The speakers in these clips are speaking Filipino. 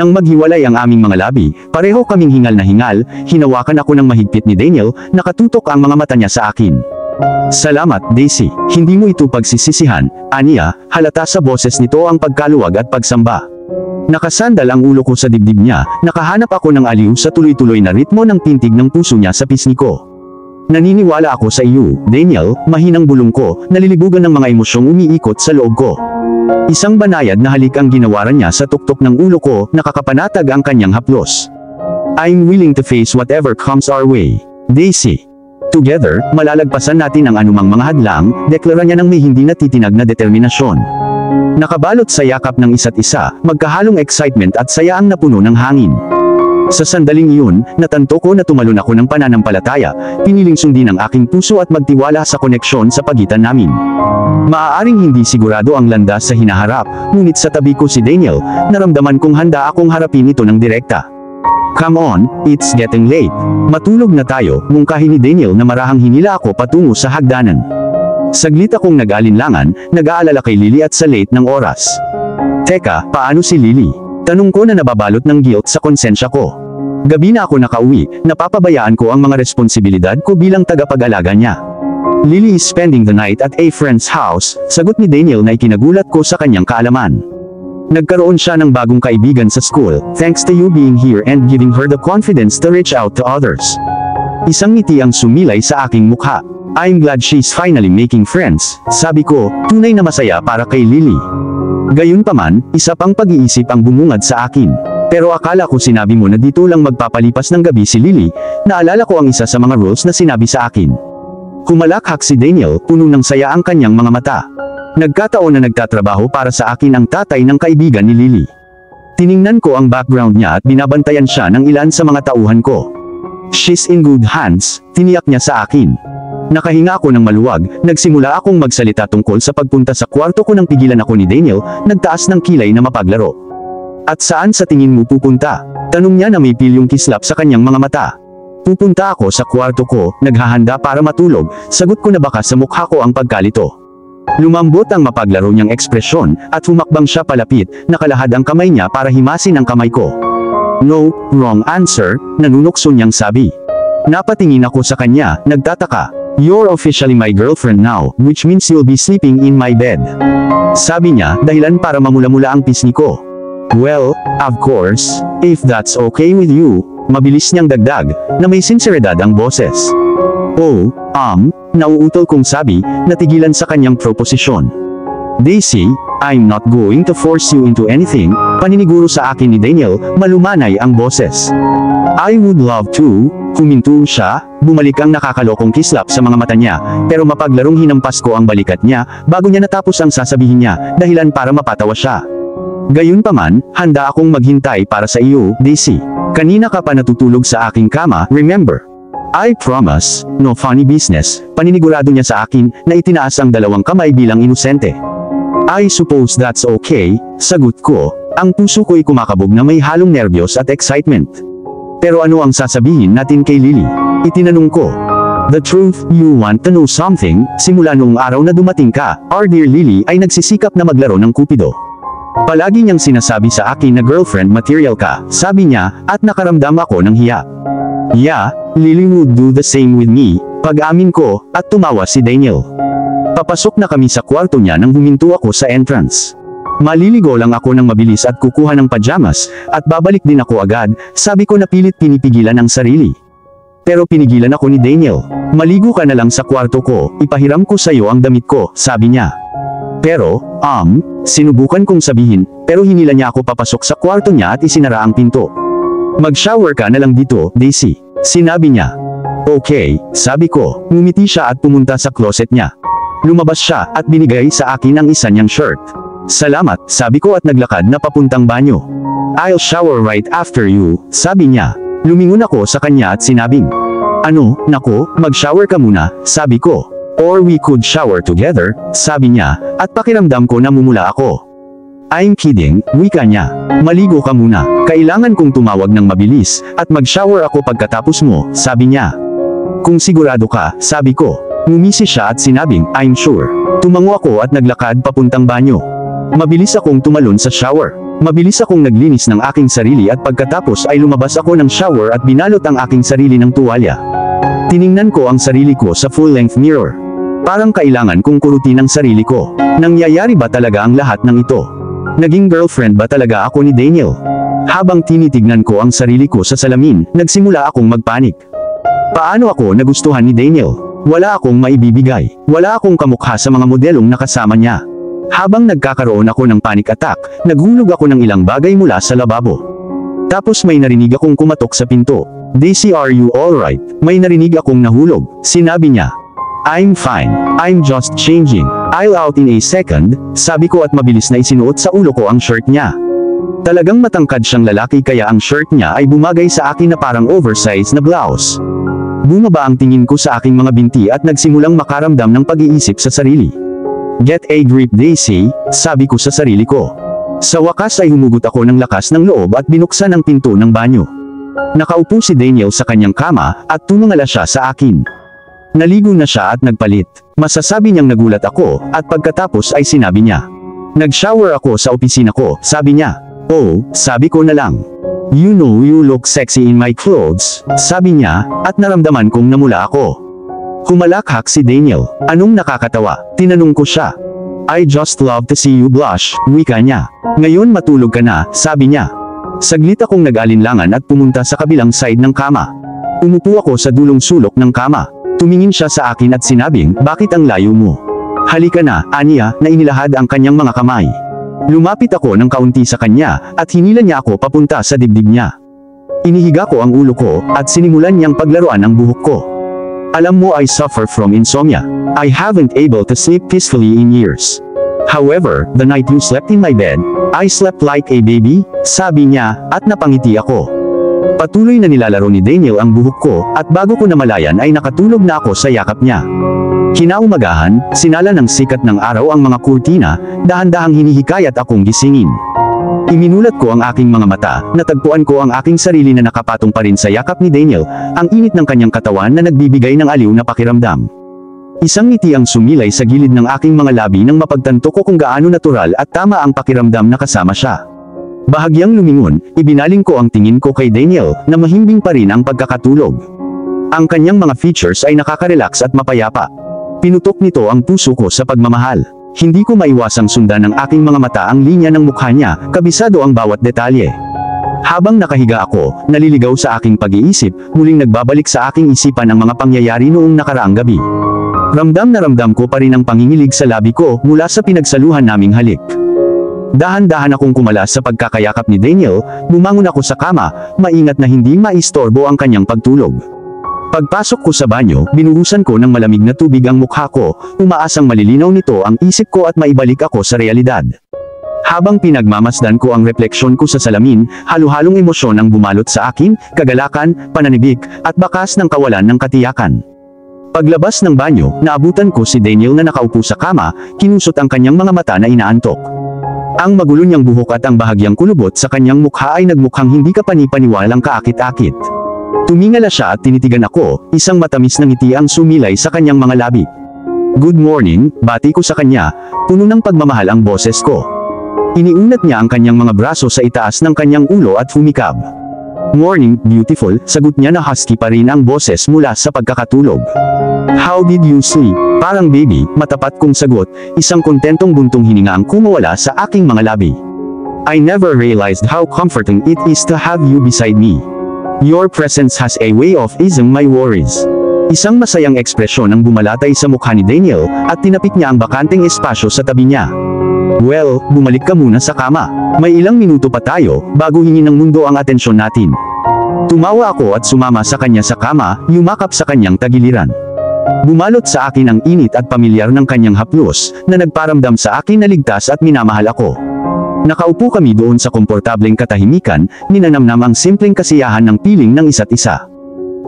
Nang maghiwalay ang aming mga labi, pareho kaming hingal na hingal, hinawakan ako ng mahigpit ni Daniel, nakatutok ang mga mata niya sa akin. Salamat, Daisy. Hindi mo ito pagsisisihan, aniya, halata sa boses nito ang pagkaluwag at pagsamba. Nakasandal ang ulo ko sa dibdib niya, nakahanap ako ng aliw sa tuloy-tuloy na ritmo ng tintig ng puso niya sa pisngi ko. Naniniwala ako sa iyo, Daniel, mahinang bulong ko, nalilibugan ng mga emosyong umiikot sa loob ko. Isang banayad na halik ang ginawaran niya sa tuktok ng ulo ko, nakakapanatag ang kanyang haplos. I'm willing to face whatever comes our way, Daisy. Together, malalagpasan natin ang anumang mga hadlang, deklara niya ng may hindi natitinag na determinasyon. Nakabalot sa yakap ng isa't isa, magkahalong excitement at saya ang napuno ng hangin. Sa sandaling iyon, natanto ko na tumalon ako ng pananampalataya, piniling sundin ang aking puso at magtiwala sa koneksyon sa pagitan namin. Maaaring hindi sigurado ang landas sa hinaharap, ngunit sa tabi ko si Daniel, naramdaman kong handa akong harapin ito ng direkta. Come on, it's getting late. Matulog na tayo, mungkahi ni Daniel na marahang hinila ako patungo sa hagdanan. Saglit akong nag-alinlangan, nag-aalala kay Lily at sa late ng oras. Teka, paano si Lily? Tanong ko na nababalot ng guilt sa konsensya ko. Gabi na ako nakauwi, napapabayaan ko ang mga responsibilidad ko bilang tagapag-alaga niya. Lily is spending the night at a friend's house, sagot ni Daniel na ikinagulat ko sa kanyang kaalaman. Nagkaroon siya ng bagong kaibigan sa school, thanks to you being here and giving her the confidence to reach out to others. Isang ngiti ang sumilay sa aking mukha. I'm glad she's finally making friends, sabi ko, tunay na masaya para kay Lily. Gayunpaman, isa pang pag-iisip ang bumungad sa akin. Pero akala ko sinabi mo na dito lang magpapalipas ng gabi si Lily, naalala ko ang isa sa mga rules na sinabi sa akin. Kumalakhak si Daniel, puno ng saya ang kanyang mga mata. Nagkataon na nagtatrabaho para sa akin ang tatay ng kaibigan ni Lily. Tiningnan ko ang background niya at binabantayan siya ng ilan sa mga tauhan ko. She's in good hands, tiniyak niya sa akin. Nakahinga ako ng maluwag, nagsimula akong magsalita tungkol sa pagpunta sa kwarto ko nang pigilan ako ni Daniel, nagtaas ng kilay na mapaglaro. At saan sa tingin mo pupunta? Tanong niya na may pilyong kislap sa kanyang mga mata. Pupunta ako sa kwarto ko, naghahanda para matulog, sagot ko na baka sa mukha ko ang pagkalito. Lumambot ang mapaglaro niyang ekspresyon, at humakbang siya palapit, nakalahad ang kamay niya para himasin ang kamay ko. No, wrong answer, nanunokso niyang sabi. Napatingin ako sa kanya, nagtataka. You're officially my girlfriend now, which means you'll be sleeping in my bed. Sabi niya, dahilan para mamula-mula ang pisngi ko. Well, of course, if that's okay with you, mabilis niyang dagdag, na may sinseridad ang boses. Oh, nauutol kong sabi, natigilan sa kanyang proposisyon. Daisy, I'm not going to force you into anything, paniniguro sa akin ni Daniel, malumanay ang boses. I would love to, huminto siya, bumalik ang nakakalokong kislap sa mga mata niya, pero mapaglarong hinampas ko ang balikat niya, bago niya natapos ang sasabihin niya, dahilan para mapatawa siya. Gayunpaman, handa akong maghintay para sa iyo, Daisy. Kanina ka pa natutulog sa aking kama, remember? I promise, no funny business, paninigurado niya sa akin, na itinaas ang dalawang kamay bilang inosente. I suppose that's okay, sagot ko, ang puso ko'y kumakabog na may halong nerbiyos at excitement. Pero ano ang sasabihin natin kay Lily? Itinanong ko. The truth, you want to know something, simula noong araw na dumating ka, our dear Lily ay nagsisikap na maglaro ng Cupido. Palagi niyang sinasabi sa akin na girlfriend material ka, sabi niya, at nakaramdam ako ng hiya. Yeah, Lily would do the same with me, pag-amin ko, at tumawa si Daniel. Papasok na kami sa kwarto niya nang huminto ako sa entrance. Maliligo lang ako ng mabilis at kukuha ng pajamas, at babalik din ako agad, sabi ko na pilit pinipigilan ang sarili. Pero pinigilan ako ni Daniel. Maligo ka na lang sa kwarto ko, ipahiram ko sa iyo ang damit ko, sabi niya. Pero, sinubukan kong sabihin, pero hinila niya ako papasok sa kwarto niya at isinara ang pinto. Mag-shower ka na lang dito, Daisy, sinabi niya. Okay, sabi ko, ngumiti siya at pumunta sa closet niya. Lumabas siya at binigay sa akin ang isa niyang shirt. Salamat, sabi ko at naglakad na papuntang banyo. I'll shower right after you, sabi niya. Lumingon ako sa kanya at sinabing, ano, nako, mag-shower ka muna, sabi ko. Or we could shower together, sabi niya, at pakiramdam ko namumula ako. I'm kidding, wika niya. Maligo ka muna, kailangan kong tumawag ng mabilis, at mag-shower ako pagkatapos mo, sabi niya. Kung sigurado ka, sabi ko. Ngumisi siya at sinabing, I'm sure. Tumango ako at naglakad papuntang banyo. Mabilis akong tumalon sa shower. Mabilis akong naglinis ng aking sarili at pagkatapos ay lumabas ako ng shower at binalot ang aking sarili ng tuwalya. Tiningnan ko ang sarili ko sa full-length mirror. Parang kailangan kong kurutin ang sarili ko. Nangyayari ba talaga ang lahat ng ito? Naging girlfriend ba talaga ako ni Daniel? Habang tinitignan ko ang sarili ko sa salamin, nagsimula akong magpanik. Paano ako nagustuhan ni Daniel? Wala akong maibibigay. Wala akong kamukha sa mga modelong nakasama niya. Habang nagkakaroon ako ng panic attack, naghulog ako ng ilang bagay mula sa lababo. Tapos may narinig akong kumatok sa pinto. Daisy, are you alright? May narinig akong nahulog. Sinabi niya. I'm fine. I'm just changing. I'll out in a second, sabi ko at mabilis na isinuot sa ulo ko ang shirt niya. Talagang matangkad siyang lalaki kaya ang shirt niya ay bumagay sa akin na parang oversized na blouse. Bumaba ang tingin ko sa aking mga binti at nagsimulang makaramdam ng pag-iisip sa sarili. Get a grip, Daisy, sabi ko sa sarili ko. Sa wakas ay humugot ako ng lakas ng loob at binuksan ang pinto ng banyo. Nakaupo si Daniel sa kanyang kama at tumingala siya sa akin. Naligo na siya at nagpalit. Masasabi niyang nagulat ako at pagkatapos ay sinabi niya. Nag-shower ako sa opisina ko, sabi niya. Oh, sabi ko na lang. You know you look sexy in my clothes, sabi niya at naramdaman kong namula ako. Humalakhak si Daniel. Anong nakakatawa? Tinanong ko siya. I just love to see you blush, wika niya. Ngayon matulog ka na, sabi niya. Saglit akong nag-alinlangan at pumunta sa kabilang side ng kama. Umupo ako sa dulong sulok ng kama. Tumingin siya sa akin at sinabing, bakit ang layo mo? Halika na, aniya, na inilahad ang kanyang mga kamay. Lumapit ako ng kaunti sa kanya, at hinila niya ako papunta sa dibdib niya. Inihiga ko ang ulo ko, at sinimulan niyang paglaruan ang buhok ko. Alam mo, I suffer from insomnia. I haven't able to sleep peacefully in years. However, the night you slept in my bed, I slept like a baby, sabi niya, at napangiti ako. Patuloy na nilalaro ni Daniel ang buhok ko, at bago ko namalayan ay nakatulog na ako sa yakap niya. Kinaumagahan, sinala ng sikat ng araw ang mga kurtina, dahan-dahang hinihikayat akong gisingin. Iminulat ko ang aking mga mata, natagpuan ko ang aking sarili na nakapatong pa rin sa yakap ni Daniel, ang init ng kanyang katawan na nagbibigay ng aliw na pakiramdam. Isang ngiti ang sumilay sa gilid ng aking mga labi nang mapagtanto ko kung gaano natural at tama ang pakiramdam na kasama siya. Bahagyang lumingon, ibinaling ko ang tingin ko kay Daniel, na mahimbing pa rin ang pagkakatulog. Ang kanyang mga features ay nakaka-relax at mapayapa. Pinutok nito ang puso ko sa pagmamahal. Hindi ko maiwasang sundan ng aking mga mata ang linya ng mukha niya, kabisado ang bawat detalye. Habang nakahiga ako, naliligaw sa aking pag-iisip, muling nagbabalik sa aking isipan ang mga pangyayari noong nakaraang gabi. Ramdam na ramdam ko pa rin ang pangingilig sa labi ko mula sa pinagsaluhan naming halik. Dahan-dahan akong kumalas sa pagkakayakap ni Daniel, bumangon ako sa kama, maingat na hindi maistorbo ang kanyang pagtulog. Pagpasok ko sa banyo, binuhusan ko ng malamig na tubig ang mukha ko, umaasang malilinaw nito ang isip ko at maibalik ako sa realidad. Habang pinagmamasdan ko ang refleksyon ko sa salamin, halo-halong emosyon ang bumalot sa akin, kagalakan, pananibik, at bakas ng kawalan ng katiyakan. Paglabas ng banyo, naabutan ko si Daniel na nakaupo sa kama, kinusot ang kanyang mga mata na inaantok. Ang magulo niyang buhok at ang bahagyang kulubot sa kanyang mukha ay nagmukhang hindi kapani-paniwalang kaakit-akit. Tumingala siya at tinitigan ako, isang matamis na ngiti ang sumilay sa kanyang mga labi. Good morning, bati ko sa kanya, puno ng pagmamahal ang boses ko. Iniunat niya ang kanyang mga braso sa itaas ng kanyang ulo at humikab. Morning, beautiful, sagot niya na husky pa rin ang boses mula sa pagkakatulog. How did you sleep? Parang baby, matapat kong sagot, isang kontentong buntong hininga ang kumawala sa aking mga labi. I never realized how comforting it is to have you beside me. Your presence has a way of easing my worries. Isang masayang ekspresyon ang bumalatay sa mukha ni Daniel, at tinapik niya ang bakanteng espasyo sa tabi niya. Well, bumalik ka muna sa kama. May ilang minuto pa tayo, bago hingin ng mundo ang atensyon natin. Tumawa ako at sumama sa kanya sa kama, yumakap sa kanyang tagiliran. Bumalot sa akin ang init at pamilyar ng kanyang haplos, na nagparamdam sa akin na ligtas at minamahal ako. Nakaupo kami doon sa komportableng katahimikan, ninanamnam ang simpleng kasiyahan ng piling ng isa't isa.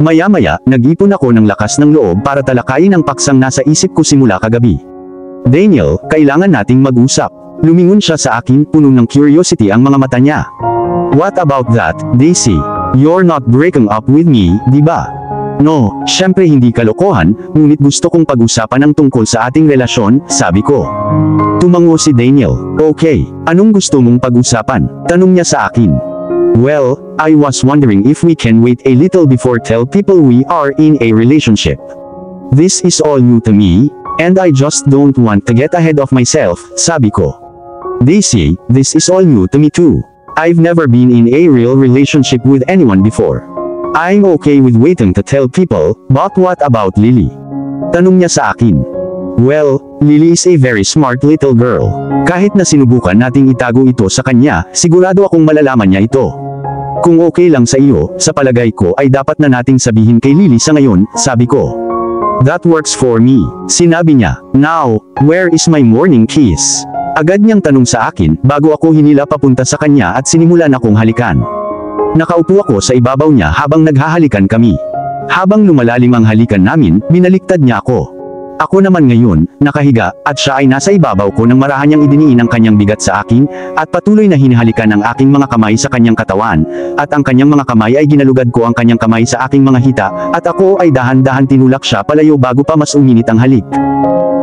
Maya-maya, nag-ipon ako ng lakas ng loob para talakayin ang paksang nasa isip ko simula kagabi. Daniel, kailangan nating mag-usap. Lumingon siya sa akin, puno ng curiosity ang mga mata niya. What about that, Daisy? You're not breaking up with me, di ba? No, syempre hindi kalokohan, ngunit gusto kong pag-usapan ang tungkol sa ating relasyon, sabi ko. Tumango si Daniel. Okay, anong gusto mong pag-usapan? Tanong niya sa akin. Well, I was wondering if we can wait a little before tell people we are in a relationship. This is all new to me, and I just don't want to get ahead of myself, sabi ko. Daisy, this is all new to me too. I've never been in a real relationship with anyone before. I'm okay with waiting to tell people, but what about Lily? Tanong niya sa akin. Well, Lily is a very smart little girl. Kahit na sinubukan nating itago ito sa kanya, sigurado akong malalaman niya ito. Kung okay lang sa iyo, sa palagay ko ay dapat na nating sabihin kay Lily sa ngayon, sabi ko. That works for me, sinabi niya. Now, where is my morning kiss? Agad niyang tanong sa akin, bago ako hinila papunta sa kanya at sinimulan akong halikan. Nakaupo ako sa ibabaw niya habang naghahalikan kami. Habang lumalalim ang halikan namin, binaliktad niya ako. Ako naman ngayon, nakahiga, at siya ay nasa ibabaw ko nang marahan niyang idiniin ang kanyang bigat sa akin, at patuloy na hinihalikan ang aking mga kamay sa kanyang katawan, at ang kanyang mga kamay ay ginalugad ko ang kanyang kamay sa aking mga hita, at ako ay dahan-dahan tinulak siya palayo bago pa mas uminit ang halik.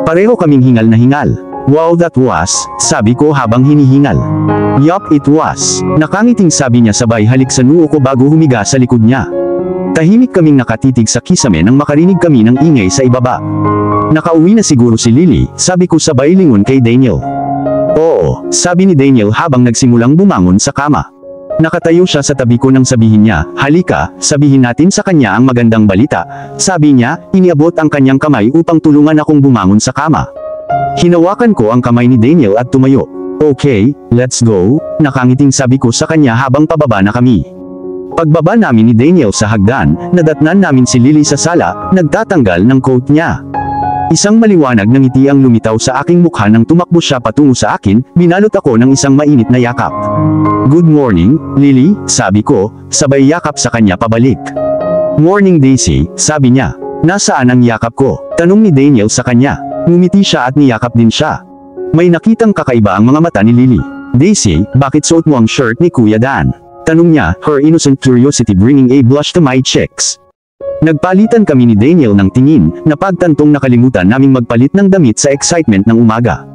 Pareho kaming hingal na hingal. Wow, that was, sabi ko habang hinihingal. Yup, it was. Nakangiting sabi niya sabay halik sa noo ko bago humiga sa likod niya. Tahimik kaming nakatitig sa kisame nang makarinig kami ng ingay sa ibaba. Nakauwi na siguro si Lily, sabi ko sabay lingon kay Daniel. Oo, sabi ni Daniel habang nagsimulang bumangon sa kama. Nakatayo siya sa tabi ko nang sabihin niya, halika, sabihin natin sa kanya ang magandang balita. Sabi niya, iniabot ang kanyang kamay upang tulungan akong bumangon sa kama. Hinawakan ko ang kamay ni Daniel at tumayo. Okay, let's go, nakangiting sabi ko sa kanya habang pababa na kami. Pagbaba namin ni Daniel sa hagdan, nadatnan namin si Lily sa sala, nagtatanggal ng coat niya. Isang maliwanag na ngiti ang lumitaw sa aking mukha nang tumakbo siya patungo sa akin, binalot ako ng isang mainit na yakap. Good morning, Lily, sabi ko, sabay yakap sa kanya pabalik. Morning Daisy, sabi niya. Nasaan ang yakap ko? Tanong ni Daniel sa kanya. Ngumiti siya at niyakap din siya. May nakitang kakaiba ang mga mata ni Lily. Daisy, bakit suot mo ang shirt ni Kuya Dan? Tanong niya, her innocent curiosity bringing a blush to my cheeks. Nagpalitan kami ni Daniel ng tingin, na pagtantong nakalimutan naming magpalit ng damit sa excitement ng umaga.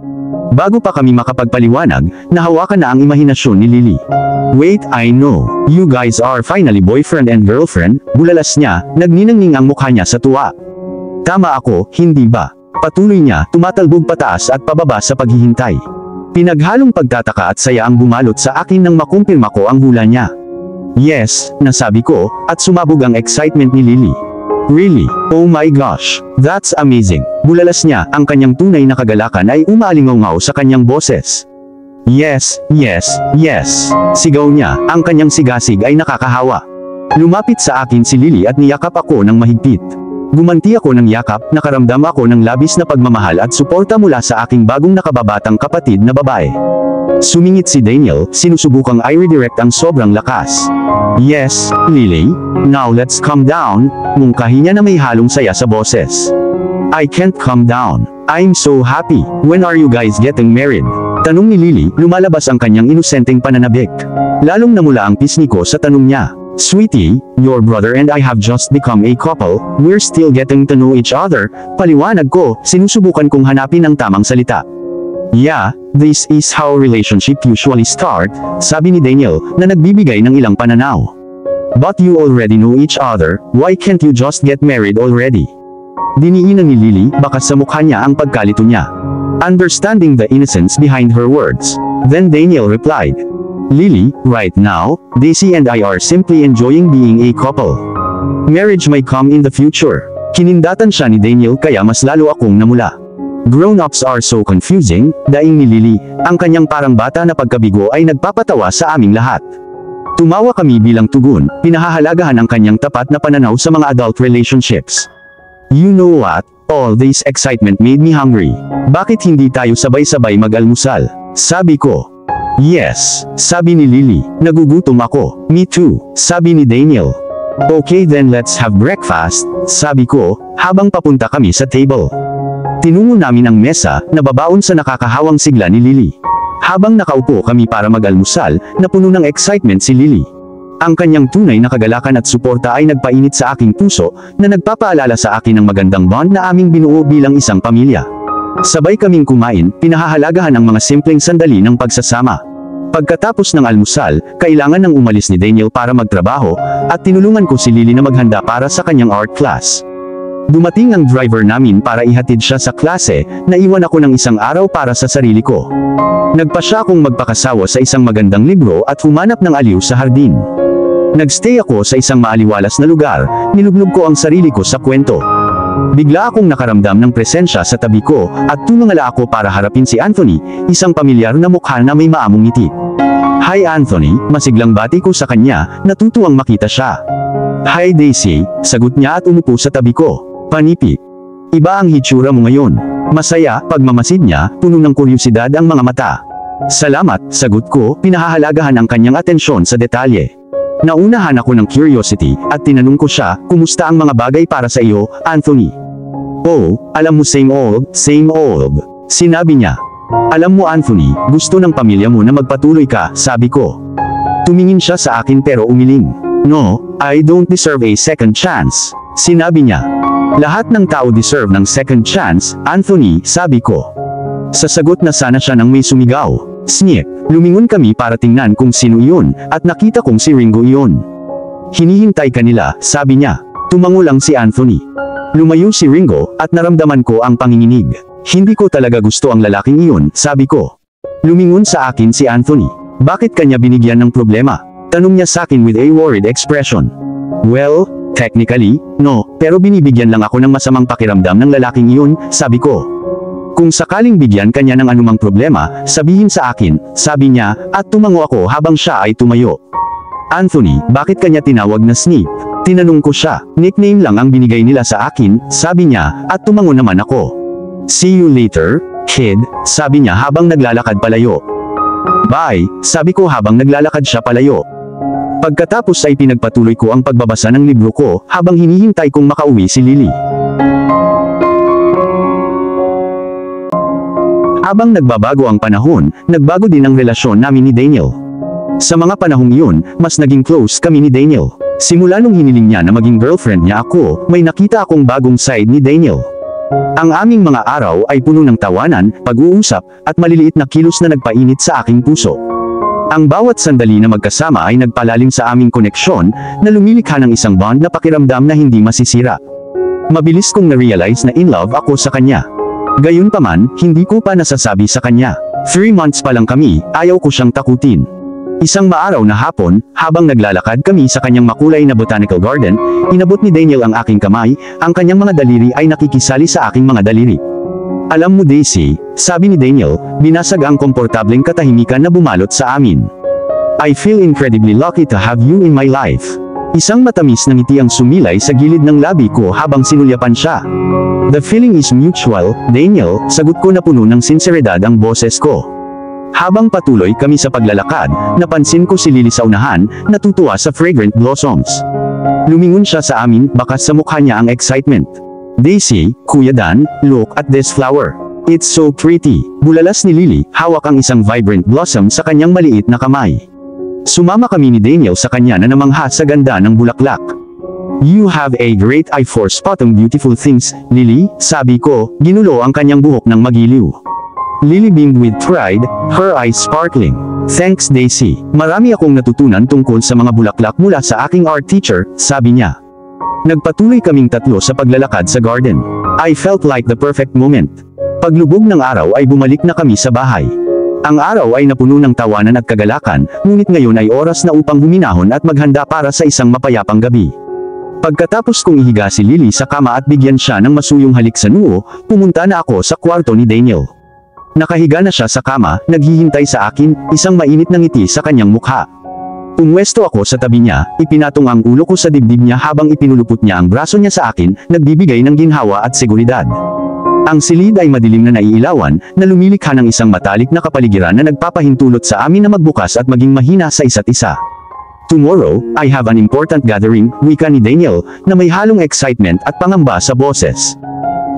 Bago pa kami makapagpaliwanag, nahawakan na ang imahinasyon ni Lily. Wait, I know. You guys are finally boyfriend and girlfriend, bulalas niya, nagniningning ang mukha niya sa tuwa. Tama ako, hindi ba? Patuloy niya, tumatalbog pataas at pababa sa paghihintay. Pinaghalong pagtataka at saya ang bumalot sa akin nang makumpirma ko ang hula niya. Yes, nasabi ko, at sumabog ang excitement ni Lily. Really? Oh my gosh, that's amazing. Bulalas niya, ang kanyang tunay na kagalakan ay umaalingaw sa kanyang boses. Yes, yes, yes. Sigaw niya, ang kanyang sigasig ay nakakahawa. Lumapit sa akin si Lily at niyakap ako ng mahigpit. Gumanti ako ng yakap, nakaramdam ako ng labis na pagmamahal at suporta mula sa aking bagong nakababatang kapatid na babae. Sumingit si Daniel, sinusubukang i-redirect ang sobrang lakas. Yes, Lily, now let's calm down, mungkahi niya na may halong saya sa boses. I can't calm down. I'm so happy. When are you guys getting married? Tanong ni Lily, lumalabas ang kanyang inosenteng pananabik. Lalong namula ang pisngi ko sa tanong niya. Sweetie, your brother and I have just become a couple, we're still getting to know each other, paliwanag ko, sinusubukan kong hanapin ang tamang salita. Yeah, this is how relationship usually start, sabi ni Daniel, na nagbibigay ng ilang pananaw. But you already know each other, why can't you just get married already? Diniinan ni Lily, bakas sa mukha niya ang pagkalito niya. Understanding the innocence behind her words. Then Daniel replied, Lily, right now, Daisy and I are simply enjoying being a couple. Marriage may come in the future. Kinindatan siya ni Daniel kaya mas lalo akong namula. Grown-ups are so confusing, daing ni Lily, ang kanyang parang bata na pagkabigo ay nagpapatawa sa aming lahat. Tumawa kami bilang tugon, pinahahalagahan ang kanyang tapat na pananaw sa mga adult relationships. You know what? All this excitement made me hungry. Bakit hindi tayo sabay-sabay mag-almusal? Sabi ko. Yes, sabi ni Lily, nagugutom ako. Me too, sabi ni Daniel. Okay then let's have breakfast, sabi ko, habang papunta kami sa table. Tinungo namin ang mesa, nababaon sa nakakahawang sigla ni Lily. Habang nakaupo kami para mag-almusal, napuno ng excitement si Lily. Ang kanyang tunay na kagalakan at suporta ay nagpainit sa aking puso, na nagpapaalala sa akin ng magandang bond na aming binuo bilang isang pamilya. Sabay kaming kumain, pinahahalagahan ang mga simpleng sandali ng pagsasama. Pagkatapos ng almusal, kailangan nang umalis ni Daniel para magtrabaho, at tinulungan ko si Lily na maghanda para sa kanyang art class. Dumating ang driver namin para ihatid siya sa klase, naiwan ako ng isang araw para sa sarili ko. Nagpa siya akong magpakasawa sa isang magandang libro at humanap ng aliw sa hardin. Nagstay ako sa isang maaliwalas na lugar, nilublob ko ang sarili ko sa kwento. Bigla akong nakaramdam ng presensya sa tabi ko, at tumingala ako para harapin si Anthony, isang pamilyar na mukha na may maamong ngiti. "Hi Anthony," masiglang bati ko sa kanya, natutuwang makita siya. "Hi Daisy," sagot niya at umupo sa tabi ko. Panipik. "Iba ang hitsura mo ngayon." Masaya, pagmamasid niya, puno ng kuryosidad ang mga mata. "Salamat," sagot ko, pinahahalagahan ang kanyang atensyon sa detalye. Naunahan ako ng curiosity, at tinanong ko siya, "Kumusta ang mga bagay para sa iyo, Anthony?" "Oh, alam mo same old, sinabi niya. "Alam mo Anthony, gusto ng pamilya mo na magpatuloy ka," sabi ko. Tumingin siya sa akin pero umiling. "No, I don't deserve a second chance," sinabi niya. "Lahat ng tao deserve ng second chance, Anthony," sabi ko. Sa sagot na sana siya nang may sumigaw. Snick. Lumingon kami para tingnan kung sino iyon, at nakita kong si Ringo iyon. "Hinihintay ka nila," sabi niya. Tumango lang si Anthony. Lumayo si Ringo, at naramdaman ko ang panginginig. "Hindi ko talaga gusto ang lalaking iyon," sabi ko. Lumingon sa akin si Anthony. "Bakit kanya binigyan ng problema?" tanong niya sa akin with a worried expression. "Well, technically, no, pero binibigyan lang ako ng masamang pakiramdam ng lalaking iyon," sabi ko. "Kung sakaling bigyan kanya ng anumang problema, sabihin sa akin," sabi niya, at tumango ako habang siya ay tumayo. "Anthony, bakit kanya tinawag na Snick?" tinanong ko siya. "Nickname lang ang binigay nila sa akin," sabi niya, at tumango naman ako. "See you later, kid," sabi niya habang naglalakad palayo. "Bye," sabi ko habang naglalakad siya palayo. Pagkatapos ay pinagpatuloy ko ang pagbabasa ng libro ko, habang hinihintay kong makauwi si Lily. Habang nagbabago ang panahon, nagbago din ang relasyon namin ni Daniel. Sa mga panahong iyon, mas naging close kami ni Daniel. Simula nung hiniling niya na maging girlfriend niya ako, may nakita akong bagong side ni Daniel. Ang aming mga araw ay puno ng tawanan, pag-uusap, at maliliit na kilos na nagpainit sa aking puso. Ang bawat sandali na magkasama ay nagpalalim sa aming koneksyon, na lumilikha ng isang bond na pakiramdam na hindi masisira. Mabilis kong na-realize na in love ako sa kanya. Gayunpaman, hindi ko pa nasasabi sa kanya. 3 months pa lang kami, ayaw ko siyang takutin. Isang maaraw na hapon, habang naglalakad kami sa kanyang makulay na botanical garden, inabot ni Daniel ang aking kamay, ang kanyang mga daliri ay nakikisali sa aking mga daliri. "Alam mo Daisy," sabi ni Daniel, binasag ang komportableng katahimikan na bumalot sa amin. "I feel incredibly lucky to have you in my life." Isang matamis na ngiti ang sumilay sa gilid ng labi ko habang sinulyapan siya. "The feeling is mutual, Daniel," sagot ko na puno ng sinseridad ang boses ko. Habang patuloy kami sa paglalakad, napansin ko si Lily sa unahan, natutuwa sa fragrant blossoms. Lumingon siya sa amin, bakas sa mukha niya ang excitement. "Daisy, Kuya Dan, look at this flower. It's so pretty." Bulalas ni Lily, hawak ang isang vibrant blossom sa kanyang maliit na kamay. Sumama kami ni Daniel sa kanya na namangha sa ganda ng bulaklak. "You have a great eye for spotting beautiful things, Lily," sabi ko, ginulo ang kanyang buhok ng magiliw. Lily beamed with pride, her eyes sparkling. "Thanks Daisy. Marami akong natutunan tungkol sa mga bulaklak mula sa aking art teacher," sabi niya. Nagpatuloy kaming tatlo sa paglalakad sa garden. I felt like the perfect moment. Paglubog ng araw ay bumalik na kami sa bahay. Ang araw ay napuno ng tawanan at kagalakan, ngunit ngayon ay oras na upang huminahon at maghanda para sa isang mapayapang gabi. Pagkatapos kong ihiga si Lily sa kama at bigyan siya ng masuyong halik sa noo, pumunta na ako sa kwarto ni Daniel. Nakahiga na siya sa kama, naghihintay sa akin, isang mainit na ngiti sa kanyang mukha. Pumwesto ako sa tabi niya, ipinatong ang ulo ko sa dibdib niya habang ipinulupot niya ang braso niya sa akin, nagbibigay ng ginhawa at seguridad. Ang silid ay madilim na naiilawan, na lumilikha ng isang matalik na kapaligiran na nagpapahintulot sa amin na magbukas at maging mahina sa isa't isa. "Tomorrow, I have an important gathering," wika ni Daniel, na may halong excitement at pangamba sa boses.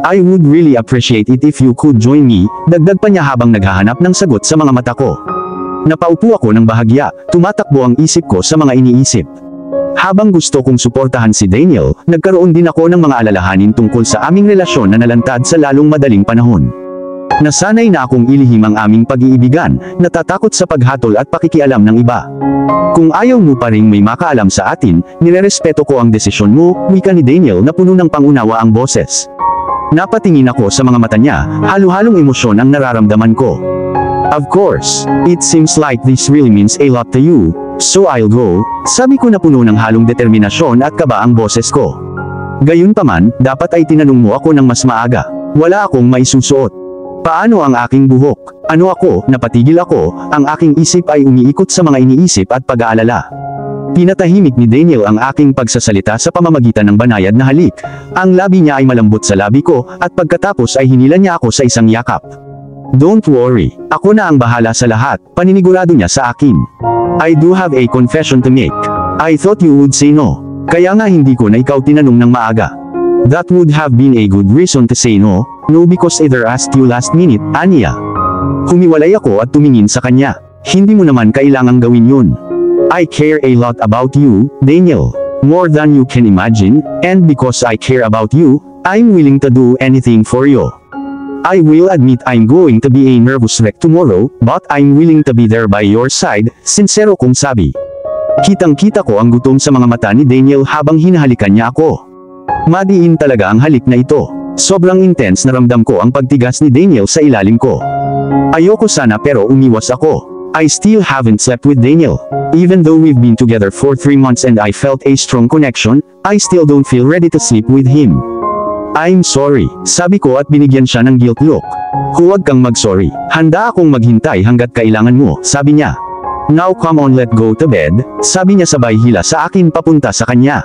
"I would really appreciate it if you could join me," dagdag pa niya habang naghahanap ng sagot sa mga mata ko. Napaupo ako ng bahagya, tumatakbo ang isip ko sa mga iniisip. Habang gusto kong suportahan si Daniel, nagkaroon din ako ng mga alalahanin tungkol sa aming relasyon na nalantad sa lalong madaling panahon. Nasanay na akong ilihim ang aming pag-iibigan, natatakot sa paghatol at pakikialam ng iba. Kung ayaw mo pa ring may makaalam sa atin, nirerespeto ko ang desisyon mo, wika ni Daniel na puno ng pangunawa ang boses. Napatingin ako sa mga mata niya, halo-halong emosyon ang nararamdaman ko. Of course, it seems like this really means a lot to you, so I'll go, sabi ko na puno ng halong determinasyon at kaba ang boses ko. Gayunpaman, dapat ay tinanong mo ako ng mas maaga. Wala akong maisusuot. Paano ang aking buhok? Ano ako? Napatigil ako, ang aking isip ay umiikot sa mga iniisip at pag-aalala. Pinatahimik ni Daniel ang aking pagsasalita sa pamamagitan ng banayad na halik. Ang labi niya ay malambot sa labi ko, at pagkatapos ay hinila niya ako sa isang yakap. Don't worry, ako na ang bahala sa lahat, paninigurado niya sa akin. I do have a confession to make. I thought you would say no. Kaya nga hindi ko na ikaw tinanong ng maaga. That would have been a good reason to say no, because either asked you last minute, Anya. Humiwalay ako at tumingin sa kanya. Hindi mo naman kailangang gawin yun. I care a lot about you, Daniel. More than you can imagine, and because I care about you, I'm willing to do anything for you. I will admit I'm going to be a nervous wreck tomorrow, but I'm willing to be there by your side, sincero kong sabi. Kitang-kita ko ang gutom sa mga mata ni Daniel habang hinahalikan niya ako. Madiin talaga ang halik na ito. Sobrang intense na ramdam ko ang pagtigas ni Daniel sa ilalim ko. Ayoko sana pero umiwas ako. I still haven't slept with Daniel. Even though we've been together for 3 months and I felt a strong connection, I still don't feel ready to sleep with him. I'm sorry, sabi ko at binigyan siya ng guilt look. Huwag kang mag-sorry. Handa akong maghintay hanggat kailangan mo, sabi niya. Now come on, let go to bed, sabi niya sabay hila sa akin papunta sa kanya.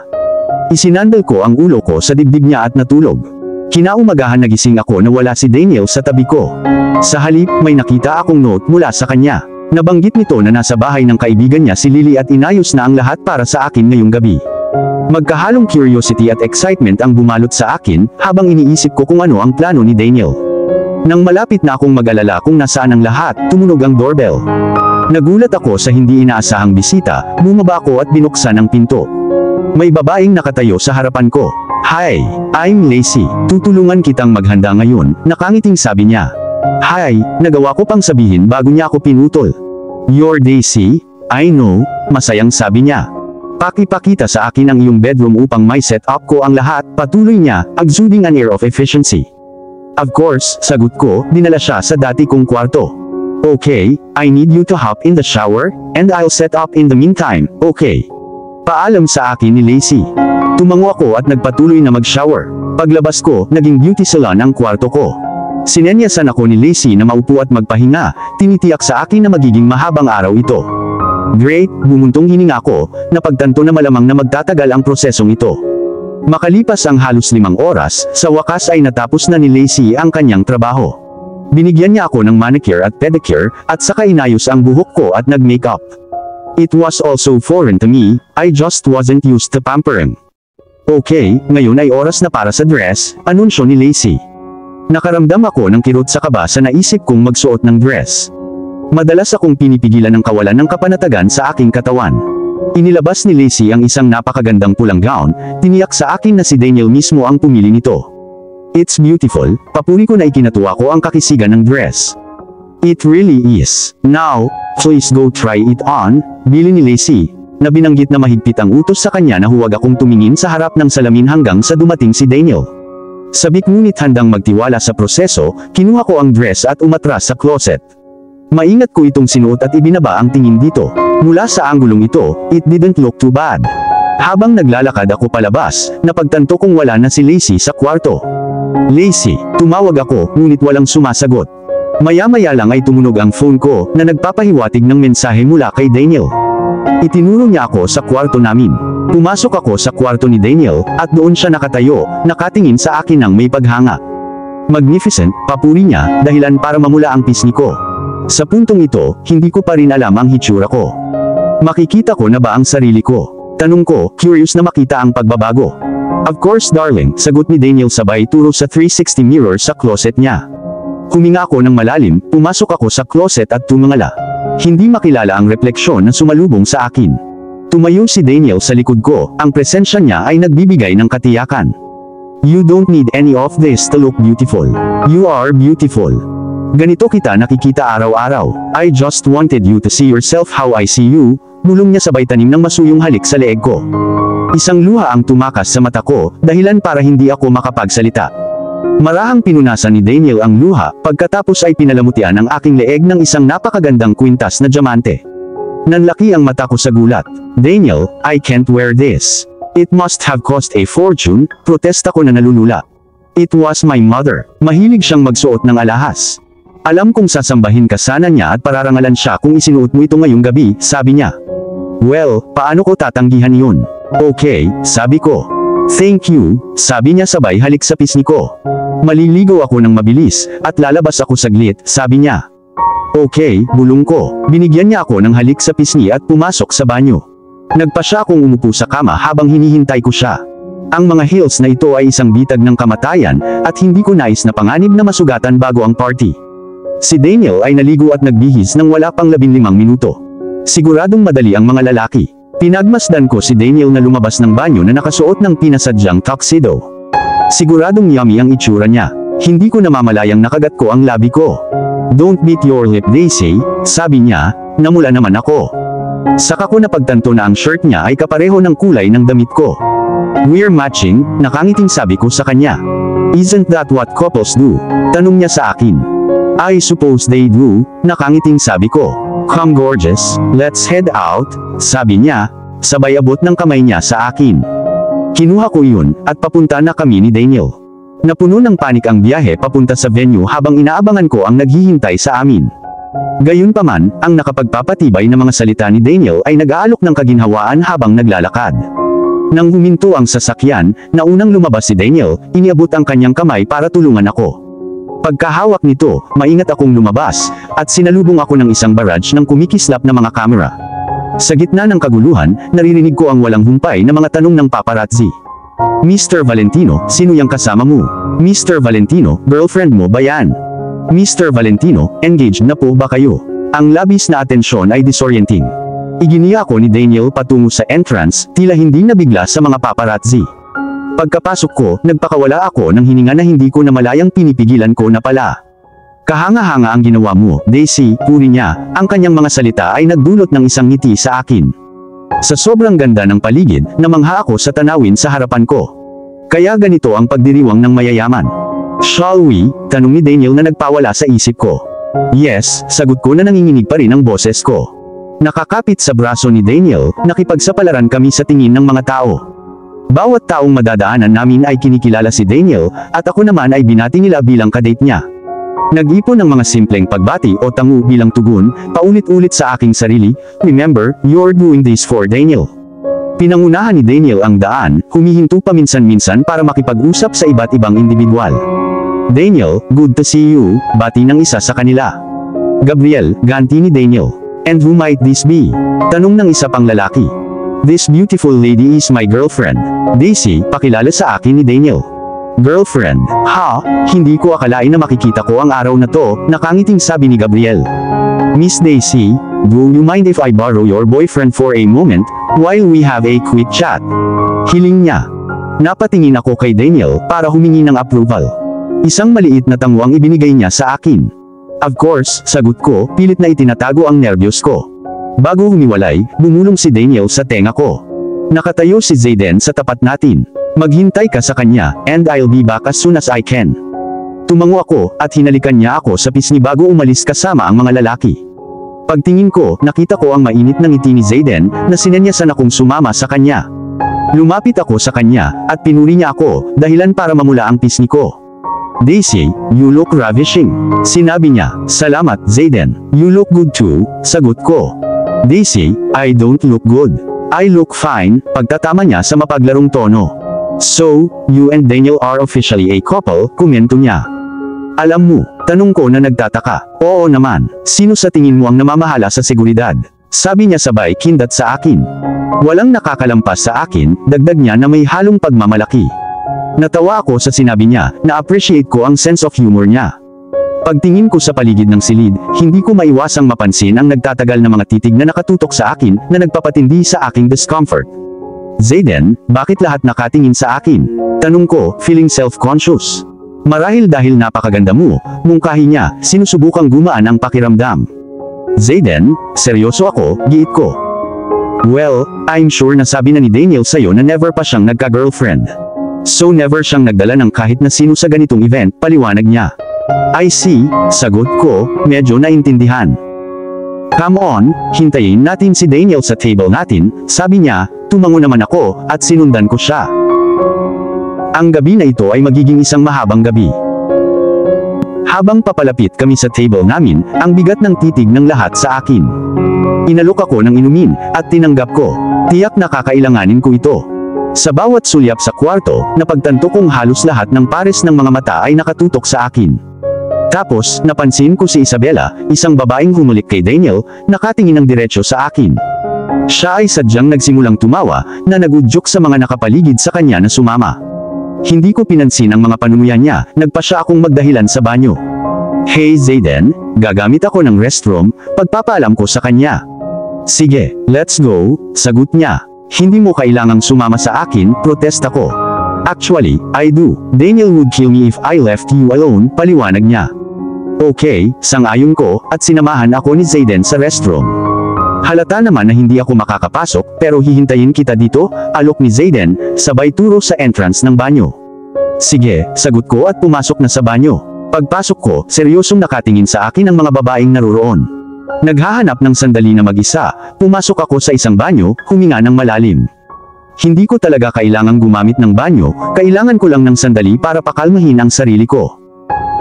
Isinandal ko ang ulo ko sa dibdib niya at natulog. Kinaumagahan nagising ako na wala si Daniel sa tabi ko. Sa halip, may nakita akong note mula sa kanya. Nabanggit nito na nasa bahay ng kaibigan niya si Lily at inayos na ang lahat para sa akin ngayong gabi. Magkahalong curiosity at excitement ang bumalot sa akin, habang iniisip ko kung ano ang plano ni Daniel. Nang malapit na akong mag-alala kung nasaan ang lahat, tumunog ang doorbell. Nagulat ako sa hindi inaasahang bisita, bumaba ako at binuksan ang pinto. May babaeng nakatayo sa harapan ko. Hi, I'm Lacey, tutulungan kitang maghanda ngayon, nakangiting sabi niya. Hi, nagawa ko pang sabihin bago niya ako pinutol. You're Daisy? I know, masayang sabi niya. Pakipakita sa akin ang iyong bedroom upang may set up ko ang lahat, patuloy niya, exuding an air of efficiency. Of course, sagot ko, dinala siya sa dati kong kwarto. Okay, I need you to hop in the shower, and I'll set up in the meantime, okay? Paalam sa akin ni Lacey. Tumango ako at nagpatuloy na mag-shower. Paglabas ko, naging beauty salon ang kwarto ko. Sinenyasan ako ni Lacey na maupo at magpahinga, tinitiyak sa akin na magiging mahabang araw ito. Great, bumuntong hininga ko, napagtanto na malamang na magtatagal ang prosesong ito. Makalipas ang halos 5 oras, sa wakas ay natapos na ni Lacey ang kanyang trabaho. Binigyan niya ako ng manicure at pedicure, at saka inayos ang buhok ko at nag-makeup. It was also foreign to me, I just wasn't used to pampering. Okay, ngayon ay oras na para sa dress, anunsyo ni Lacey. Nakaramdam ako ng kirot sa kaba sa naisip kong magsuot ng dress. Madalas akong pinipigilan ng kawalan ng kapanatagan sa aking katawan. Inilabas ni Lacey ang isang napakagandang pulang gown, tiniyak sa akin na si Daniel mismo ang pumili nito. It's beautiful, papuri ko na ikinatuwa ko ang kakisigan ng dress. It really is. Now, please go try it on, bili ni Lacey, na binanggit na mahigpit ang utos sa kanya na huwag akong tumingin sa harap ng salamin hanggang sa dumating si Daniel. Sabik ngunit handang magtiwala sa proseso, kinuha ko ang dress at umatras sa closet. Maingat ko itong sinuot at ibinaba ang tingin dito. Mula sa anggulong ito, it didn't look too bad. Habang naglalakad ako palabas, napagtanto kong wala na si Lacey sa kwarto. Lacey, tumawag ako, ngunit walang sumasagot. Maya-maya lang ay tumunog ang phone ko, na nagpapahiwatig ng mensahe mula kay Daniel. Itinuro niya ako sa kwarto namin. Pumasok ako sa kwarto ni Daniel, at doon siya nakatayo, nakatingin sa akin ng may paghanga. Magnificent, papuri niya, dahilan para mamula ang pisngi ko. Sa puntong ito, hindi ko pa rin alam ang hitsura ko. Makikita ko na ba ang sarili ko? Tanong ko, curious na makita ang pagbabago. Of course darling, sagot ni Daniel sabay turo sa 360 mirror sa closet niya. Huminga ako ng malalim, pumasok ako sa closet at tumingala. Hindi makilala ang refleksyon na sumalubong sa akin. Tumayo si Daniel sa likod ko, ang presensya niya ay nagbibigay ng katiyakan. You don't need any of this to look beautiful. You are beautiful. Ganito kita nakikita araw-araw. I just wanted you to see yourself how I see you. Bulong niya sabay tanim ng masuyong halik sa leeg ko. Isang luha ang tumakas sa mata ko, dahilan para hindi ako makapagsalita. Marahang pinunasan ni Daniel ang luha, pagkatapos ay pinalamutian ang aking leeg ng isang napakagandang kwintas na diamante. Nanlaki ang mata ko sa gulat. Daniel, I can't wear this. It must have cost a fortune, protesta ko na nalulula. It was my mother. Mahilig siyang magsuot ng alahas. Alam kong sasambahin ka sana niya at pararangalan siya kung isinuot mo ito ngayong gabi, sabi niya. Well, paano ko tatanggihan yun? Okay, sabi ko. Thank you, sabi niya sabay halik sa pisngi ko. Maliligo ako ng mabilis, at lalabas ako saglit, sabi niya. Okay, bulong ko. Binigyan niya ako ng halik sa pisngi at pumasok sa banyo. Nagpa siya akong umupo sa kama habang hinihintay ko siya. Ang mga heels na ito ay isang bitag ng kamatayan, at hindi ko nais na panganib na masugatan bago ang party. Si Daniel ay naligo at nagbihis nang wala pang 15 minuto. Siguradong madali ang mga lalaki. Pinagmasdan ko si Daniel na lumabas ng banyo na nakasuot ng pinasadyang tuxedo. Siguradong yummy ang itsura niya. Hindi ko namamalayang nakagat ko ang labi ko. Don't beat your lip, Daisy, sabi niya. Namula naman ako. Saka ko napagtanto na ang shirt niya ay kapareho ng kulay ng damit ko. We're matching, nakangiting sabi ko sa kanya. Isn't that what couples do? Tanong niya sa akin. I suppose they do, nakangiting sabi ko. Come gorgeous, let's head out, sabi niya, sabay abot ng kamay niya sa akin. Kinuha ko yun, at papunta na kami ni Daniel. Napuno ng panik ang biyahe papunta sa venue habang inaabangan ko ang naghihintay sa amin. Gayunpaman, ang nakapagpapatibay na mga salita ni Daniel ay nag-aalok ng kaginhawaan habang naglalakad. Nang huminto ang sasakyan, na unang lumabas si Daniel, iniabot ang kanyang kamay para tulungan ako. Pagkahawak nito, maingat akong lumabas, at sinalubong ako ng isang barrage ng kumikislap na mga kamera. Sa gitna ng kaguluhan, naririnig ko ang walang humpay na mga tanong ng paparazzi. Mr. Valentino, sino yang kasama mo? Mr. Valentino, girlfriend mo ba yan? Mr. Valentino, engaged na po ba kayo? Ang labis na atensyon ay disorienting. Iginiya ako ni Daniel patungo sa entrance, tila hindi nabigla sa mga paparazzi. Pagkapasok ko, nagpakawala ako ng hininga na hindi ko na malayang pinipigilan ko na pala. Kahanga-hanga ang ginawa mo, Daisy, puri niya, ang kanyang mga salita ay nagdulot ng isang ngiti sa akin. Sa sobrang ganda ng paligid, namangha ako sa tanawin sa harapan ko. Kaya ganito ang pagdiriwang ng mayayaman. Shall we? Tanong ni Daniel na nagpawala sa isip ko. Yes, sagot ko na nanginginig pa rin ang boses ko. Nakakapit sa braso ni Daniel, nakipagsapalaran kami sa tingin ng mga tao. Bawat taong madadaanan namin ay kinikilala si Daniel, at ako naman ay binati nila bilang kadate niya. Nag-ipon ng mga simpleng pagbati o tangu bilang tugon, paulit-ulit sa aking sarili, remember, you're doing this for Daniel. Pinangunahan ni Daniel ang daan, humihinto paminsan-minsan para makipag-usap sa iba't ibang individual. Daniel, good to see you, bati ng isa sa kanila. Gabriel, ganti ni Daniel. And who might this be? Tanong ng isa pang lalaki. This beautiful lady is my girlfriend. Daisy, pakilala sa akin ni Daniel. Girlfriend, ha? Hindi ko akalain na makikita ko ang araw na to, nakangiting sabi ni Gabriel. Miss Daisy, do you mind if I borrow your boyfriend for a moment, while we have a quick chat? Hiling niya. Napatingin ako kay Daniel, para humingi ng approval. Isang maliit na tango ang ibinigay niya sa akin. Of course, sagot ko, pilit na itinatago ang nerbiyos ko. Bago humiwalay, bumulong si Daniel sa tenga ko. Nakatayo si Zayden sa tapat natin. Maghintay ka sa kanya, and I'll be back as soon as I can. Tumango ako, at hinalikan niya ako sa pisngi bago umalis kasama ang mga lalaki. Pagtingin ko, nakita ko ang mainit na ngiti ni Zayden, na sinenyasan akong sumama sa kanya. Lumapit ako sa kanya, at pinuri niya ako, dahilan para mamula ang pisngi ko. Daisy, you look ravishing. Sinabi niya. Salamat, Zayden. You look good too, sagot ko. Daisy, I don't look good. I look fine, pagtatama niya sa mapaglarong tono. So, you and Daniel are officially a couple, komento niya. Alam mo, tanong ko na nagtataka. Oo naman, sino sa tingin mo ang namamahala sa seguridad? Sabi niya sabay kindat sa akin. Walang nakakalampas sa akin, dagdag niya na may halong pagmamalaki. Natawa ako sa sinabi niya, na-appreciate ko ang sense of humor niya. Pagtingin ko sa paligid ng silid, hindi ko maiwasang mapansin ang nagtatagal na mga titig na nakatutok sa akin na nagpapatindi sa aking discomfort. Zayden, bakit lahat nakatingin sa akin? Tanong ko, feeling self-conscious. Marahil dahil napakaganda mo, mungkahi niya, sinusubukang gumaan ang pakiramdam. Zayden, seryoso ako, giit ko. Well, I'm sure na sabi na ni Daniel sa'yo na never pa siyang nagka-girlfriend. So never siyang nagdala ng kahit na sino sa ganitong event, paliwanag niya. I see, sagot ko, medyo naintindihan. Come on, hintayin natin si Daniel sa table natin, sabi niya, tumango naman ako, at sinundan ko siya. Ang gabi na ito ay magiging isang mahabang gabi. Habang papalapit kami sa table namin, ang bigat ng titig ng lahat sa akin. Inalok ako ng inumin, at tinanggap ko. Tiyak na kakailanganin ko ito. Sa bawat sulyap sa kwarto, napagtanto kong halos lahat ng pares ng mga mata ay nakatutok sa akin. Tapos, napansin ko si Isabela, isang babaeng humulik kay Daniel, nakatingin ng diretsyo sa akin. Siya ay sadyang nagsimulang tumawa, na nagudyok sa mga nakapaligid sa kanya na sumama. Hindi ko pinansin ang mga panunuyan niya, nagpa siya akong magdahilan sa banyo. Hey Zayden, gagamit ako ng restroom, pagpapaalam ko sa kanya. Sige, let's go, sagot niya. Hindi mo kailangang sumama sa akin, protesta ko. Actually, I do. Daniel would kill me if I left you alone, paliwanag niya. Okay, sang-ayon ko, at sinamahan ako ni Zayden sa restroom. Halata naman na hindi ako makakapasok, pero hihintayin kita dito, alok ni Zayden, sabay turo sa entrance ng banyo. Sige, sagot ko at pumasok na sa banyo. Pagpasok ko, seryosong nakatingin sa akin ang mga babaeng naruroon. Naghahanap ng sandali na mag-isa, pumasok ako sa isang banyo, huminga ng malalim. Hindi ko talaga kailangang gumamit ng banyo, kailangan ko lang ng sandali para pakalmahin ang sarili ko.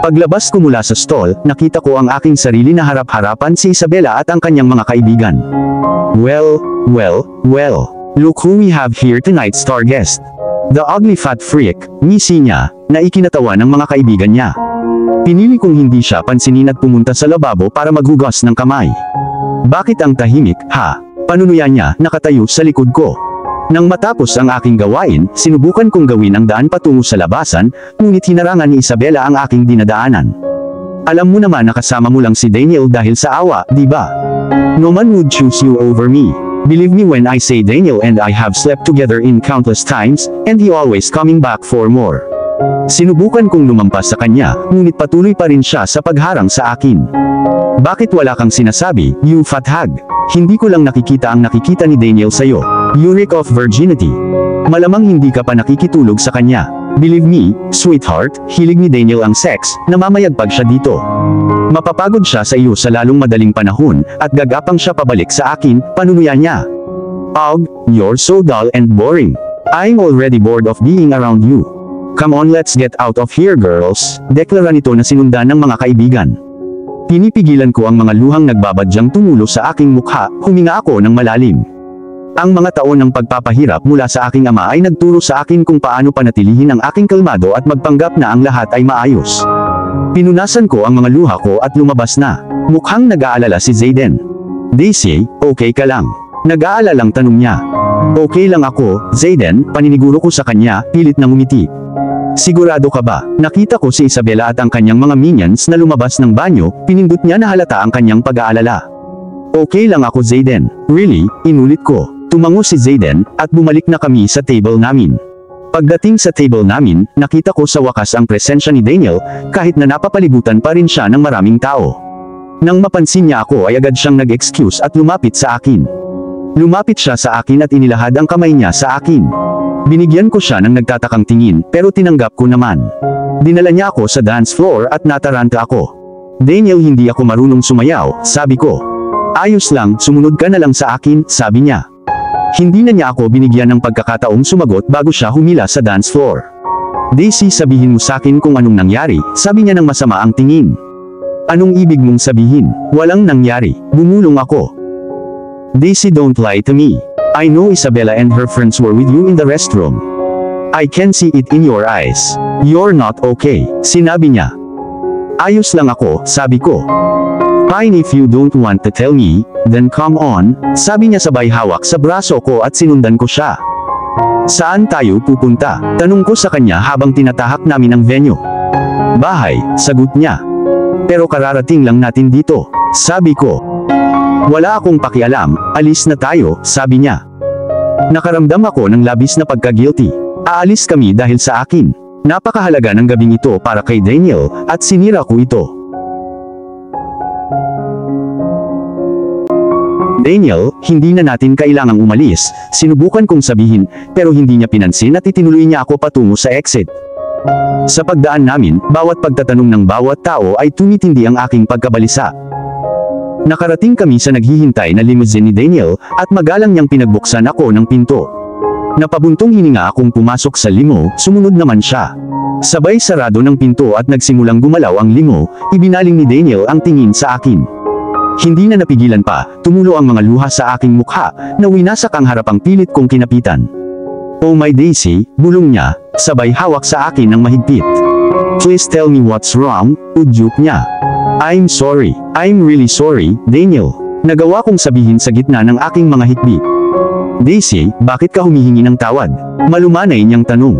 Paglabas ko mula sa stall, nakita ko ang aking sarili na harap-harapan si Isabela at ang kanyang mga kaibigan. Well, look who we have here tonight, star guest. The ugly fat freak, misi niya, na ikinatawa ng mga kaibigan niya. Pinili kong hindi siya pansinin at pumunta sa lababo para maghugas ng kamay. Bakit ang tahimik, ha? Panunuyan niya, nakatayo sa likod ko. Nang matapos ang aking gawain, sinubukan kong gawin ang daan patungo sa labasan, ngunit hinarangan ni Isabela ang aking dinadaanan. Alam mo naman na kasama mo lang si Daniel dahil sa awa, di ba? No man would choose you over me. Believe me when I say Daniel and I have slept together in countless times, and he always coming back for more. Sinubukan kong lumampas sa kanya, ngunit patuloy pa rin siya sa pagharang sa akin. Bakit wala kang sinasabi, you fat hag? Hindi ko lang nakikita ang nakikita ni Daniel sa'yo. Eunuch of virginity. Malamang hindi ka pa nakikitulog sa kanya. Believe me, sweetheart, hilig ni Daniel ang sex, namamayagpag siya dito. Mapapagod siya sa iyo sa lalong madaling panahon, at gagapang siya pabalik sa akin, panunuyan niya. Ugh, you're so dull and boring. I'm already bored of being around you. Come on, let's get out of here girls, deklara nito na sinundan ng mga kaibigan. Pinipigilan ko ang mga luhang nagbabadyang tumulo sa aking mukha, huminga ako ng malalim. Ang mga taon ng pagpapahirap mula sa aking ama ay nagturo sa akin kung paano panatilihin ang aking kalmado at magpanggap na ang lahat ay maayos. Pinunasan ko ang mga luha ko at lumabas na. Mukhang nag-aalala si Zayden. Daisy, okay ka lang? Nag-aalalang tanong niya. Okay lang ako, Zayden, paniniguro ko sa kanya, pilit na ngumiti. Sigurado ka ba? Nakita ko si Isabela at ang kanyang mga minions na lumabas ng banyo, pinindot niya na halata ang kanyang pag-aalala. Okay lang ako Zayden. Really? Inulit ko. Tumango si Zayden, at bumalik na kami sa table namin. Pagdating sa table namin, nakita ko sa wakas ang presensya ni Daniel, kahit na napapalibutan pa rin siya ng maraming tao. Nang mapansin niya ako ay agad siyang nag-excuse at lumapit sa akin. Lumapit siya sa akin at inilahad ang kamay niya sa akin. Binigyan ko siya ng nagtatakang tingin, pero tinanggap ko naman. Dinala niya ako sa dance floor at nataranta ako. Daniel, hindi ako marunong sumayaw, sabi ko. Ayos lang, sumunod ka na lang sa akin, sabi niya. Hindi na niya ako binigyan ng pagkakataong sumagot bago siya humila sa dance floor. Daisy, sabihin mo sa akin kung anong nangyari, sabi niya ng masama ang tingin. Anong ibig mong sabihin? Walang nangyari, bumulong ako. Daisy, don't lie to me. I know Isabela and her friends were with you in the restroom. I can see it in your eyes. You're not okay, sinabi niya. Ayos lang ako, sabi ko. Fine, if you don't want to tell me, then come on, sabi niya sabay hawak sa braso ko at sinundan ko siya. Saan tayo pupunta? Tanong ko sa kanya habang tinatahak namin ang venue. Bahay, sagot niya. Pero kararating lang natin dito. Sabi ko. Wala akong pakialam, alis na tayo, sabi niya. Nakaramdam ako ng labis na pagka-guilty. Aalis kami dahil sa akin. Napakahalaga ng gabing ito para kay Daniel, at sinira ko ito. Daniel, hindi na natin kailangang umalis, sinubukan kong sabihin, pero hindi niya pinansin at itinuloy niya ako patungo sa exit. Sa pagdaan namin, bawat pagtatanong ng bawat tao ay tumitindi ang aking pagkabalisa. Nakarating kami sa naghihintay na limousine ni Daniel, at magalang niyang pinagbuksan ako ng pinto. Napabuntong hininga akong pumasok sa limo, sumunod naman siya. Sabay sarado ng pinto at nagsimulang gumalaw ang limo, ibinaling ni Daniel ang tingin sa akin. Hindi na napigilan pa, tumulo ang mga luha sa aking mukha, na winasak ang harapang pilit kong kinapitan. Oh my Daisy, bulong niya, sabay hawak sa akin ng mahigpit. Please tell me what's wrong, udyok niya. I'm sorry, I'm really sorry, Daniel. Nagawa kong sabihin sa gitna ng aking mga hikbi. Daisy, bakit ka humihingi ng tawad? Malumanay niyang tanong.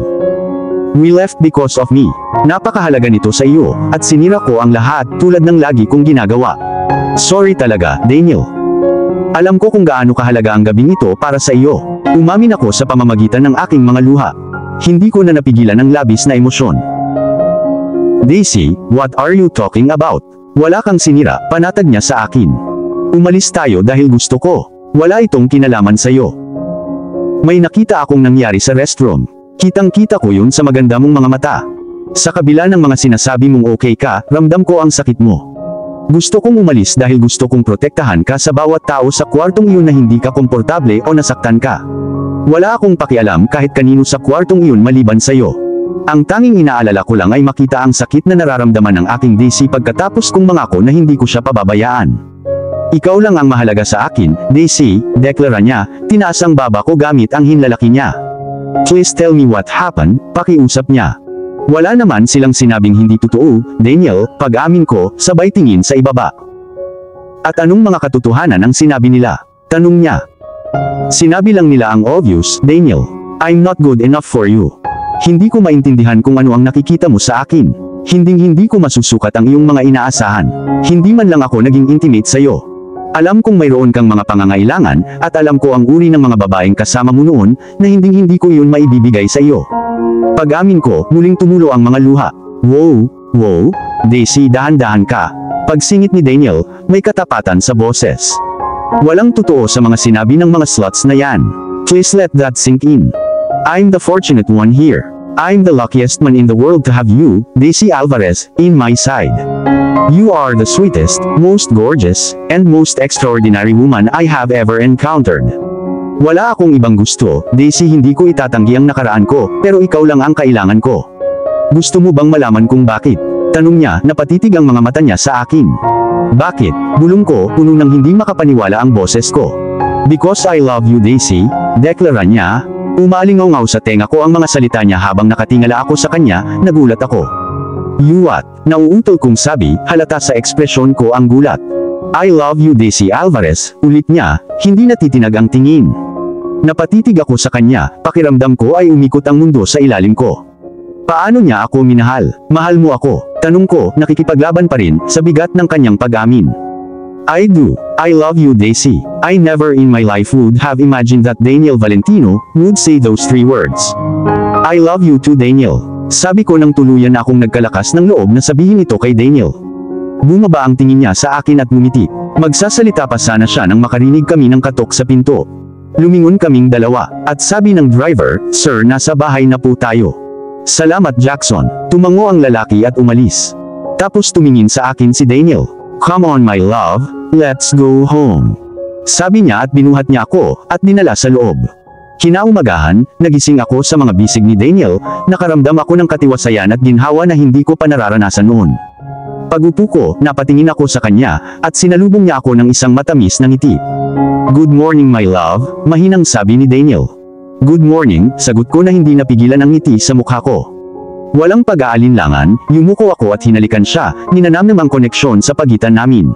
We left because of me. Napakahalaga nito sa iyo, at sinira ko ang lahat tulad ng lagi kong ginagawa. Sorry talaga, Daniel. Alam ko kung gaano kahalaga ang gabing ito para sa iyo. Umamin ako sa pamamagitan ng aking mga luha. Hindi ko na napigilan ang labis na emosyon. Daisy, what are you talking about? Wala kang sinira, panatag niya sa akin. Umalis tayo dahil gusto ko. Wala itong kinalaman sa iyo. May nakita akong nangyari sa restroom. Kitang-kita ko yun sa maganda mong mga mata. Sa kabila ng mga sinasabi mong okay ka, ramdam ko ang sakit mo. Gusto kong umalis dahil gusto kong protektahan ka sa bawat tao sa kwartong iyon na hindi ka komportable o nasaktan ka. Wala akong pakialam kahit kanino sa kwartong iyon maliban sa iyo. Ang tanging inaalala ko lang ay makita ang sakit na nararamdaman ng aking Daisy pagkatapos kong mangako na hindi ko siya pababayaan. Ikaw lang ang mahalaga sa akin, Daisy, deklara niya, tinaas ang baba ko gamit ang hinlalaki niya. Please tell me what happened, pakiusap niya. Wala naman silang sinabing hindi totoo, Daniel, pag-amin ko, sabay tingin sa ibaba. At anong mga katotohanan ang sinabi nila? Tanong niya. Sinabi lang nila ang obvious, Daniel. I'm not good enough for you. Hindi ko maintindihan kung ano ang nakikita mo sa akin. Hinding-hindi ko masusukat ang iyong mga inaasahan. Hindi man lang ako naging intimate sa iyo. Alam kong mayroon kang mga pangangailangan, at alam ko ang uri ng mga babaeng kasama mo noon, na hinding-hindi ko iyon maibibigay sa iyo. Pag-amin ko, muling tumulo ang mga luha. Wow, Daisy, dahan-dahan ka. Pagsingit ni Daniel, may katapatan sa boses. Walang totoo sa mga sinabi ng mga sluts na yan. Please let that sink in. I'm the fortunate one here. I'm the luckiest man in the world to have you, Daisy Alvarez, in my side. You are the sweetest, most gorgeous, and most extraordinary woman I have ever encountered. Wala akong ibang gusto, Daisy, hindi ko itatanggi ang nakaraan ko, pero ikaw lang ang kailangan ko. Gusto mo bang malaman kung bakit? Tanong niya, napatitig ang mga mata niya sa akin. Bakit? Bulong ko, puno ng hindi makapaniwala ang boses ko. Because I love you, Daisy, deklara niya. Umalingaw sa tenga ko ang mga salita niya habang nakatingala ako sa kanya, nagulat ako. You what? Nauutol kong sabi, halata sa ekspresyon ko ang gulat. I love you, Daisy Alvarez, ulit niya, hindi natitinag ang tingin. Napatitig ako sa kanya, pakiramdam ko ay umikot ang mundo sa ilalim ko. Paano niya ako minahal? Mahal mo ako? Tanong ko, nakikipaglaban pa rin, sa bigat ng kanyang pag-amin. I do. I love you, Daisy. I never in my life would have imagined that Daniel Valentino would say those 3 words. I love you too, Daniel. Sabi ko nang tuluyan akong nagkalakas ng loob na sabihin ito kay Daniel. Bumaba ang tingin niya sa akin at ngumiti. Magsasalita pa sana siya nang makarinig kami ng katok sa pinto. Lumingon kaming dalawa, at sabi ng driver, Sir, nasa bahay na po tayo. Salamat, Jackson. Tumango ang lalaki at umalis. Tapos tumingin sa akin si Daniel. Come on my love, let's go home. Sabi niya at binuhat niya ako, at dinala sa loob. Kinaumagahan, nagising ako sa mga bisig ni Daniel, nakaramdam ako ng katiwasayan at ginhawa na hindi ko pa nararanasan noon. Pag-upo ko, napatingin ako sa kanya, at sinalubong niya ako ng isang matamis na ngiti. Good morning my love, mahinang sabi ni Daniel. Good morning, sagot ko na hindi napigilan ang ngiti sa mukha ko. Walang pag-aalinlangan, yumuko ako at hinalikan siya, ninanamnam ang koneksyon sa pagitan namin.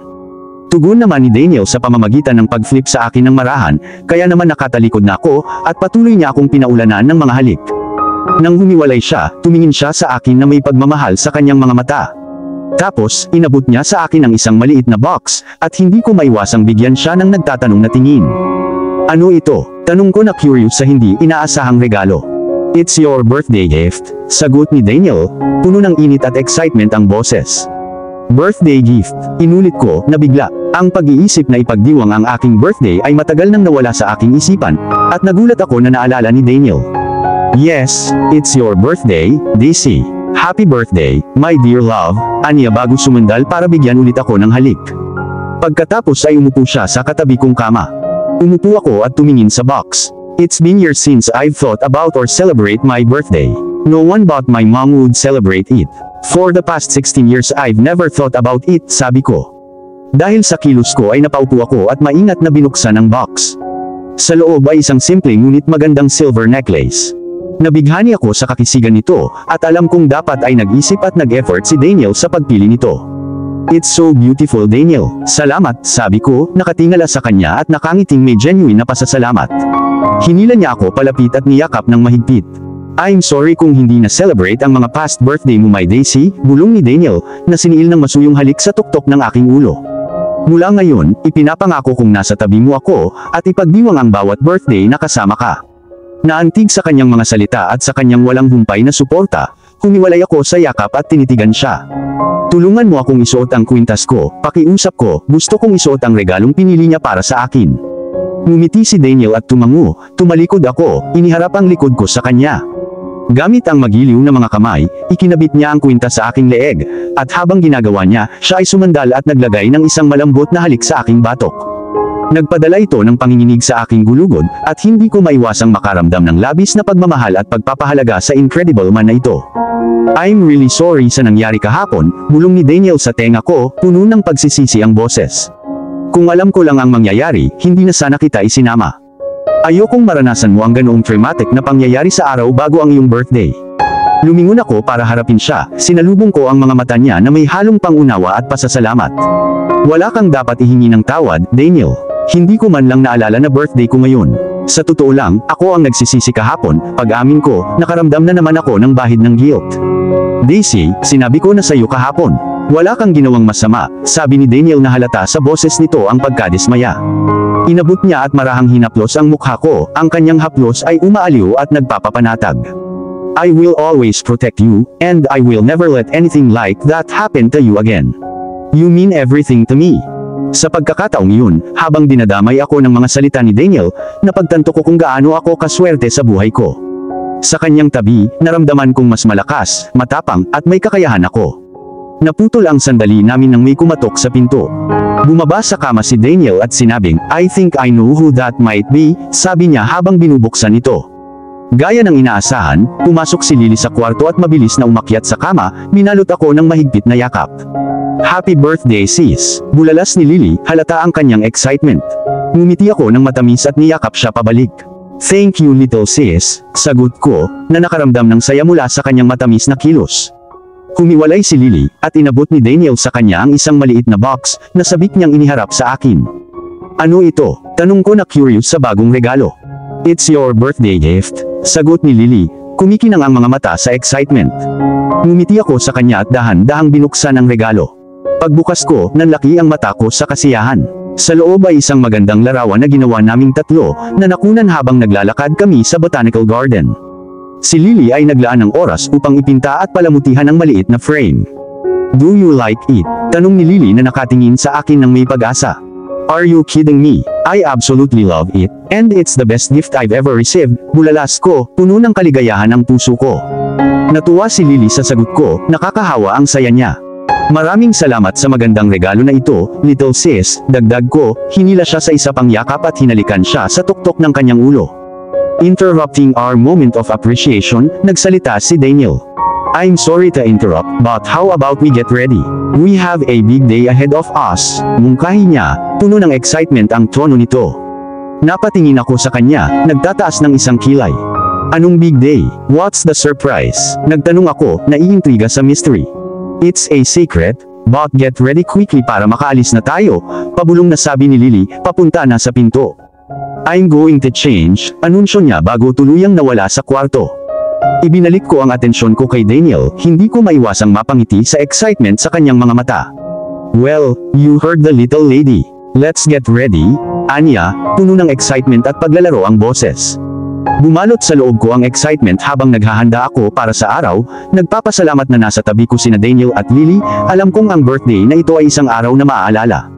Tugon naman ni Daniel sa pamamagitan ng pag-flip sa akin ng marahan, kaya naman nakatalikod na ako, at patuloy niya akong pinaulanan ng mga halik. Nang humiwalay siya, tumingin siya sa akin na may pagmamahal sa kanyang mga mata. Tapos, inabot niya sa akin ang isang maliit na box, at hindi ko maiwasang bigyan siya ng nagtatanong na tingin. Ano ito? Tanong ko na curious sa hindi inaasahang regalo. It's your birthday gift, sagot ni Daniel, puno ng init at excitement ang boses. Birthday gift, inulit ko, na bigla. Ang pag-iisip na ipagdiwang ang aking birthday ay matagal nang nawala sa aking isipan, at nagulat ako na naalala ni Daniel. Yes, it's your birthday, Daisy. Happy birthday, my dear love, aniya bago sumandal para bigyan ulit ako ng halik. Pagkatapos ay umupo siya sa katabi kong kama. Umupo ako at tumingin sa box. It's been years since I've thought about or celebrate my birthday. No one but my mom would celebrate it. For the past 16 years I've never thought about it, sabi ko. Dahil sa kilos ko ay napaupo ako at maingat na binuksan ang box. Sa loob ay isang simple ngunit magandang silver necklace. Nabighani ako sa kakisigan nito, at alam kong dapat ay nag-isip at nag-effort si Daniel sa pagpili nito. It's so beautiful, Daniel. Salamat, sabi ko, nakatingala sa kanya at nakangiting may genuine na pasasalamat. Hinila niya ako palapit at niyakap ng mahigpit. I'm sorry kung hindi na-celebrate ang mga past birthday mo, my Daisy, bulong ni Daniel, na siniil ng masuyong halik sa tuktok ng aking ulo. Mula ngayon, ipinapangako kong nasa tabi mo ako, at ipagdiwang ang bawat birthday na kasama ka. Naantig sa kanyang mga salita at sa kanyang walang humpay na suporta, humiwalay ako sa yakap at tinitigan siya. Tulungan mo akong isuot ang kwintas ko, pakiusap ko, gusto kong isuot ang regalong pinili niya para sa akin. Ngumiti si Daniel at tumango, tumalikod ako, iniharap ang likod ko sa kanya. Gamit ang magiliw na mga kamay, ikinabit niya ang kwintas sa aking leeg, at habang ginagawa niya, siya ay sumandal at naglagay ng isang malambot na halik sa aking batok. Nagpadala ito ng panginginig sa aking gulugod, at hindi ko maiwasang makaramdam ng labis na pagmamahal at pagpapahalaga sa incredible man na ito. I'm really sorry sa nangyari kahapon, bulong ni Daniel sa tenga ko, puno ng pagsisisi ang boses. Kung alam ko lang ang mangyayari, hindi na sana kita isinama. Ayokong maranasan mo ang ganoong traumatic na pangyayari sa araw bago ang iyong birthday. Lumingon ako para harapin siya, sinalubong ko ang mga mata niya na may halong pangunawa at pasasalamat. Wala kang dapat ihingi ng tawad, Daniel. Hindi ko man lang naalala na birthday ko ngayon. Sa totoo lang, ako ang nagsisisi kahapon, pag-amin ko, nakaramdam na naman ako ng bahid ng guilt. Daisy, sinabi ko na sa iyo kahapon. Wala kang ginawang masama, sabi ni Daniel na halata sa boses nito ang pagkadismaya. Inabot niya at marahang hinaplos ang mukha ko, ang kanyang haplos ay umaaliw at nagpapapanatag. I will always protect you, and I will never let anything like that happen to you again. You mean everything to me. Sa pagkakataong iyon, habang dinadamay ako ng mga salita ni Daniel, napagtanto ko kung gaano ako kaswerte sa buhay ko. Sa kanyang tabi, naramdaman kong mas malakas, matapang, at may kakayahan ako. Naputol ang sandali namin nang may kumatok sa pinto. Bumaba sa kama si Daniel at sinabing, I think I know who that might be, sabi niya habang binubuksan ito. Gaya ng inaasahan, pumasok si Lily sa kwarto at mabilis na umakyat sa kama, minalot ako ng mahigpit na yakap. Happy birthday sis, bulalas ni Lily, halata ang kanyang excitement. Ngumiti ako ng matamis at niyakap siya pabalik. Thank you little sis, sagot ko, na nakaramdam ng saya mula sa kanyang matamis na kilos. Humiwalay si Lily, at inabot ni Daniel sa kanya ang isang maliit na box, na sabik niyang iniharap sa akin. Ano ito? Tanong ko na curious sa bagong regalo. It's your birthday gift, sagot ni Lily, kumikinang ang mga mata sa excitement. Ngumiti ako sa kanya at dahan-dahang binuksan ang regalo. Pagbukas ko, nanlaki ang mata ko sa kasiyahan. Sa loob ay isang magandang larawan na ginawa naming tatlo, na nakunan habang naglalakad kami sa botanical garden. Si Lily ay naglaan ng oras upang ipinta at palamutihan ang maliit na frame. Do you like it? Tanong ni Lily na nakatingin sa akin ng may pag-asa. Are you kidding me? I absolutely love it, and it's the best gift I've ever received, bulalas ko, puno ng kaligayahan ang puso ko. Natuwa si Lily sa sagot ko, nakakahawa ang saya niya. Maraming salamat sa magandang regalo na ito, little sis, dagdag ko, hinila siya sa isa pang yakap at hinalikan siya sa tuktok ng kanyang ulo. Interrupting our moment of appreciation, nagsalita si Daniel. I'm sorry to interrupt, but how about we get ready? We have a big day ahead of us, mungkahi niya, puno ng excitement ang tono nito. Napatingin ako sa kanya, nagtataas ng isang kilay. Anong big day? What's the surprise? Nagtanong ako, naiintriga sa mystery. It's a secret, but get ready quickly para makaalis na tayo, pabulong na sabi ni Lily, papunta na sa pinto. I'm going to change, anunsyo niya bago tuluyang nawala sa kwarto. Ibinalik ko ang atensyon ko kay Daniel, hindi ko maiwasang mapangiti sa excitement sa kanyang mga mata. Well, you heard the little lady. Let's get ready, anya, puno ng excitement at paglalaro ang boses. Bumalot sa loob ko ang excitement habang naghahanda ako para sa araw, nagpapasalamat na nasa tabi ko sina Daniel at Lily, alam kong ang birthday na ito ay isang araw na maaalala.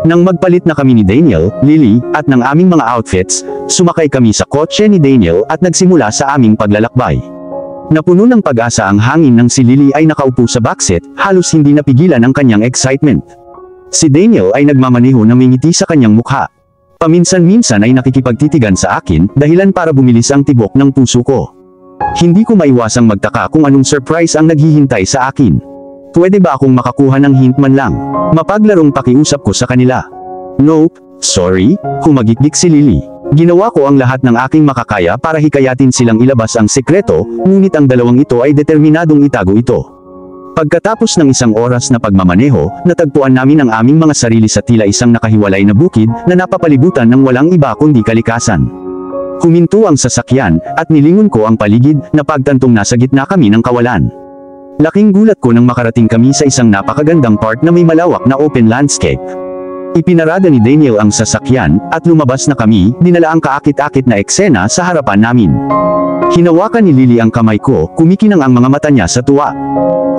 Nang magpalit na kami ni Daniel, Lily, at ng aming mga outfits, sumakay kami sa kotse ni Daniel at nagsimula sa aming paglalakbay. Napuno ng pag-asa ang hangin nang si Lily ay nakaupo sa backseat, halos hindi napigilan ang kanyang excitement. Si Daniel ay nagmamaneho na may ngiti sa kanyang mukha. Paminsan-minsan ay nakikipagtitigan sa akin, dahilan para bumilis ang tibok ng puso ko. Hindi ko maiwasang magtaka kung anong surprise ang naghihintay sa akin. Pwede ba akong makakuha ng hint man lang? Mapaglarong pakiusap ko sa kanila. Nope, sorry, humagikdik si Lily. Ginawa ko ang lahat ng aking makakaya para hikayatin silang ilabas ang sekreto, ngunit ang dalawang ito ay determinadong itago ito. Pagkatapos ng isang oras na pagmamaneho, natagpuan namin ang aming mga sarili sa tila isang nakahiwalay na bukid na napapalibutan ng walang iba kundi kalikasan. Huminto ang sasakyan, at nilingon ko ang paligid, na pagtantong nasa gitna kami ng kawalan. Laking gulat ko nang makarating kami sa isang napakagandang park na may malawak na open landscape. Ipinarada ni Daniel ang sasakyan, at lumabas na kami, dinala ang kaakit-akit na eksena sa harapan namin. Hinawakan ni Lily ang kamay ko, kumikinang ang mga mata niya sa tuwa.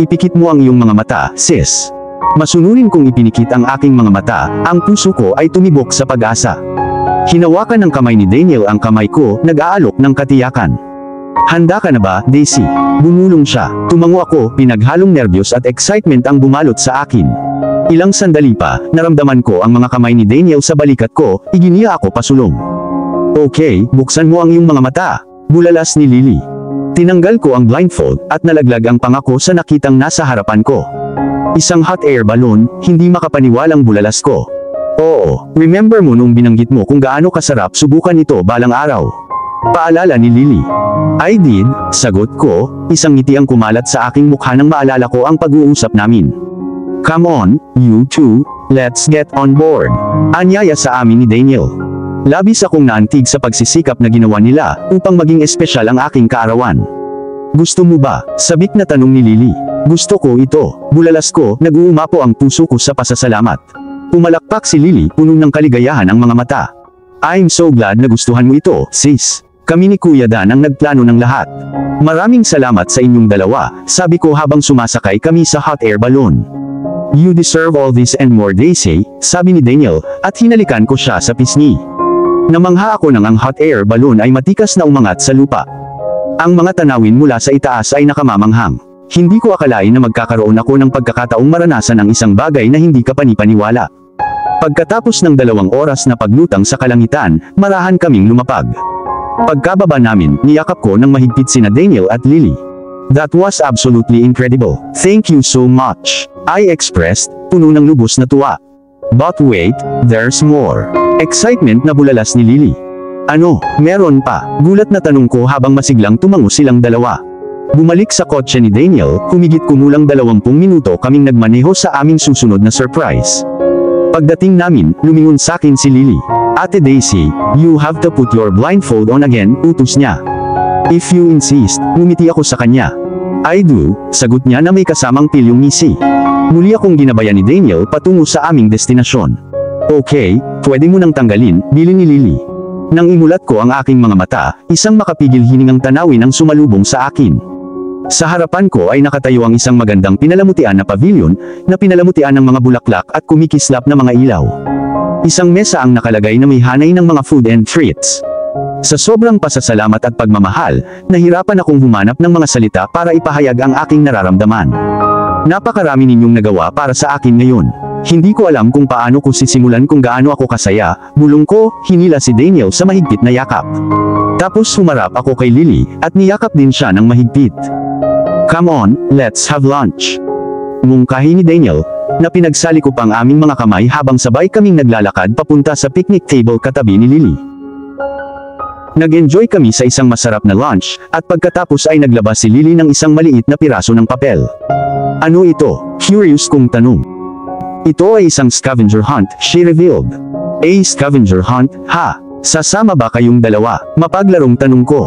Ipikit mo ang iyong mga mata, sis. Masunurin kong ipinikit ang aking mga mata, ang puso ko ay tumibok sa pag-asa. Hinawakan ng kamay ni Daniel ang kamay ko, nag-aalok ng katiyakan. Handa ka na ba, Daisy? Bumulong siya. Tumango ako, pinaghalong nervyos at excitement ang bumalot sa akin. Ilang sandali pa, naramdaman ko ang mga kamay ni Daniel sa balikat ko, iginiya ako pasulong. Okay, buksan mo ang iyong mga mata. Bulalas ni Lily. Tinanggal ko ang blindfold, at nalaglag ang pangako sa nakitang nasa harapan ko. Isang hot air balloon, hindi makapaniwalang bulalas ko. Oo, remember mo nung binanggit mo kung gaano kasarap subukan ito balang araw? Paalala ni Lily. I did, sagot ko, isang ngiti ang kumalat sa aking mukha nang maalala ko ang pag-uusap namin. Come on, you two, let's get on board. Anyaya sa amin ni Daniel. Labis akong naantig sa pagsisikap na ginawa nila upang maging espesyal ang aking kaarawan. Gusto mo ba? Sabik na tanong ni Lily. Gusto ko ito. Bulalas ko, nag-uumapo ang puso ko sa pasasalamat. Pumalakpak si Lily, puno ng kaligayahan ang mga mata. I'm so glad na gustuhan mo ito, sis. Kami ni Kuya Dan ang nagplano ng lahat. Maraming salamat sa inyong dalawa, sabi ko habang sumasakay kami sa hot air balloon. You deserve all this and more, Daisy, sabi ni Daniel, at hinalikan ko siya sa pisngi. Namangha ako nang ang hot air balloon ay matikas na umangat sa lupa. Ang mga tanawin mula sa itaas ay nakamamanghang. Hindi ko akalain na magkakaroon ako ng pagkakataong maranasan ang isang bagay na hindi kapani-paniwala. Pagkatapos ng 2 oras na paglutang sa kalangitan, marahan kaming lumapag. Pagkababa namin, niyakap ko ng mahigpit sina Daniel at Lily. That was absolutely incredible. Thank you so much, I expressed, puno ng lubos na tuwa. But wait, there's more. Excitement na bulalas ni Lily. Ano, meron pa? Gulat na tanong ko habang masiglang tumango silang dalawa. Bumalik sa kotse ni Daniel, humigit kumulang 20 minuto kaming nagmaneho sa aming susunod na surprise. Pagdating namin, lumingon sakin si Lily. Ate Daisy, you have to put your blindfold on again, utos niya. If you insist, ngumiti ako sa kanya. I do, sagot niya na may kasamang pilyong ngisi. Muli akong ginabayan ni Daniel patungo sa aming destinasyon. Okay, pwede mo nang tanggalin, bili ni Lily. Nang imulat ko ang aking mga mata, isang makapigil hiningang tanawin ang sumalubong sa akin. Sa harapan ko ay nakatayo ang isang magandang pinalamutian na pavilion, na pinalamutian ng mga bulaklak at kumikislap na mga ilaw. Isang mesa ang nakalagay na may hanay ng mga food and treats. Sa sobrang pasasalamat at pagmamahal, nahirapan akong humanap ng mga salita para ipahayag ang aking nararamdaman. Napakarami ninyong nagawa para sa akin ngayon. Hindi ko alam kung paano ko sisimulan kung gaano ako kasaya, bulong ko, hinila si Daniel sa mahigpit na yakap. Tapos humarap ako kay Lily, at niyakap din siya ng mahigpit. Come on, let's have lunch. Mungkahi ni Daniel, na pinagsali ko pang aming mga kamay habang sabay kaming naglalakad papunta sa picnic table katabi ni Lily. Nag-enjoy kami sa isang masarap na lunch, at pagkatapos ay naglabas si Lily ng isang maliit na piraso ng papel. Ano ito? Curious kong tanong. Ito ay isang scavenger hunt, she revealed. A scavenger hunt, ha? Sasama ba kayong dalawa? Mapaglarong tanong ko.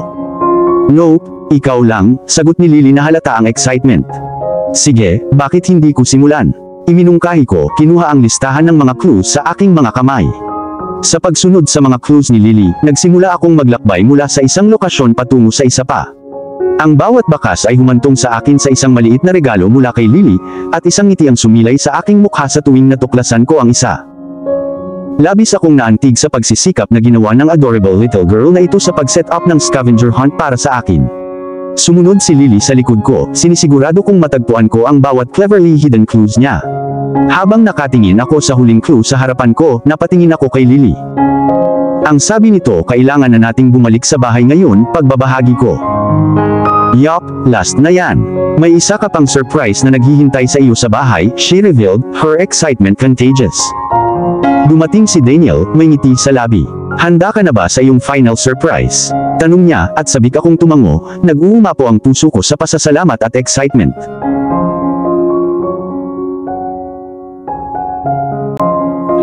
Nope, Ikaw lang, sagot ni Lily na halata ang excitement. Sige, bakit hindi ko simulan? Iminungkahi ko, kinuha ang listahan ng mga clues sa aking mga kamay. Sa pagsunod sa mga clues ni Lily, nagsimula akong maglakbay mula sa isang lokasyon patungo sa isa pa. Ang bawat bakas ay humantong sa akin sa isang maliit na regalo mula kay Lily, at isang ngiti ang sumilay sa aking mukha sa tuwing natuklasan ko ang isa. Labis akong naantig sa pagsisikap na ginawa ng adorable little girl na ito sa pag-set up ng scavenger hunt para sa akin. Sumunod si Lily sa likod ko, sinisigurado kong matagpuan ko ang bawat cleverly hidden clues niya. Habang nakatingin ako sa huling clue sa harapan ko, napatingin ako kay Lily. Ang sabi nito, kailangan na nating bumalik sa bahay ngayon, pagbabahagi ko. Yup, last na yan. May isa ka pang surprise na naghihintay sa iyo sa bahay, she revealed, her excitement contagious. Dumating si Daniel, may ngiti sa labi. Handa ka na ba sa iyong final surprise? Tanong niya, at sabik akong tumango, nag-uumapo ang puso ko sa pasasalamat at excitement.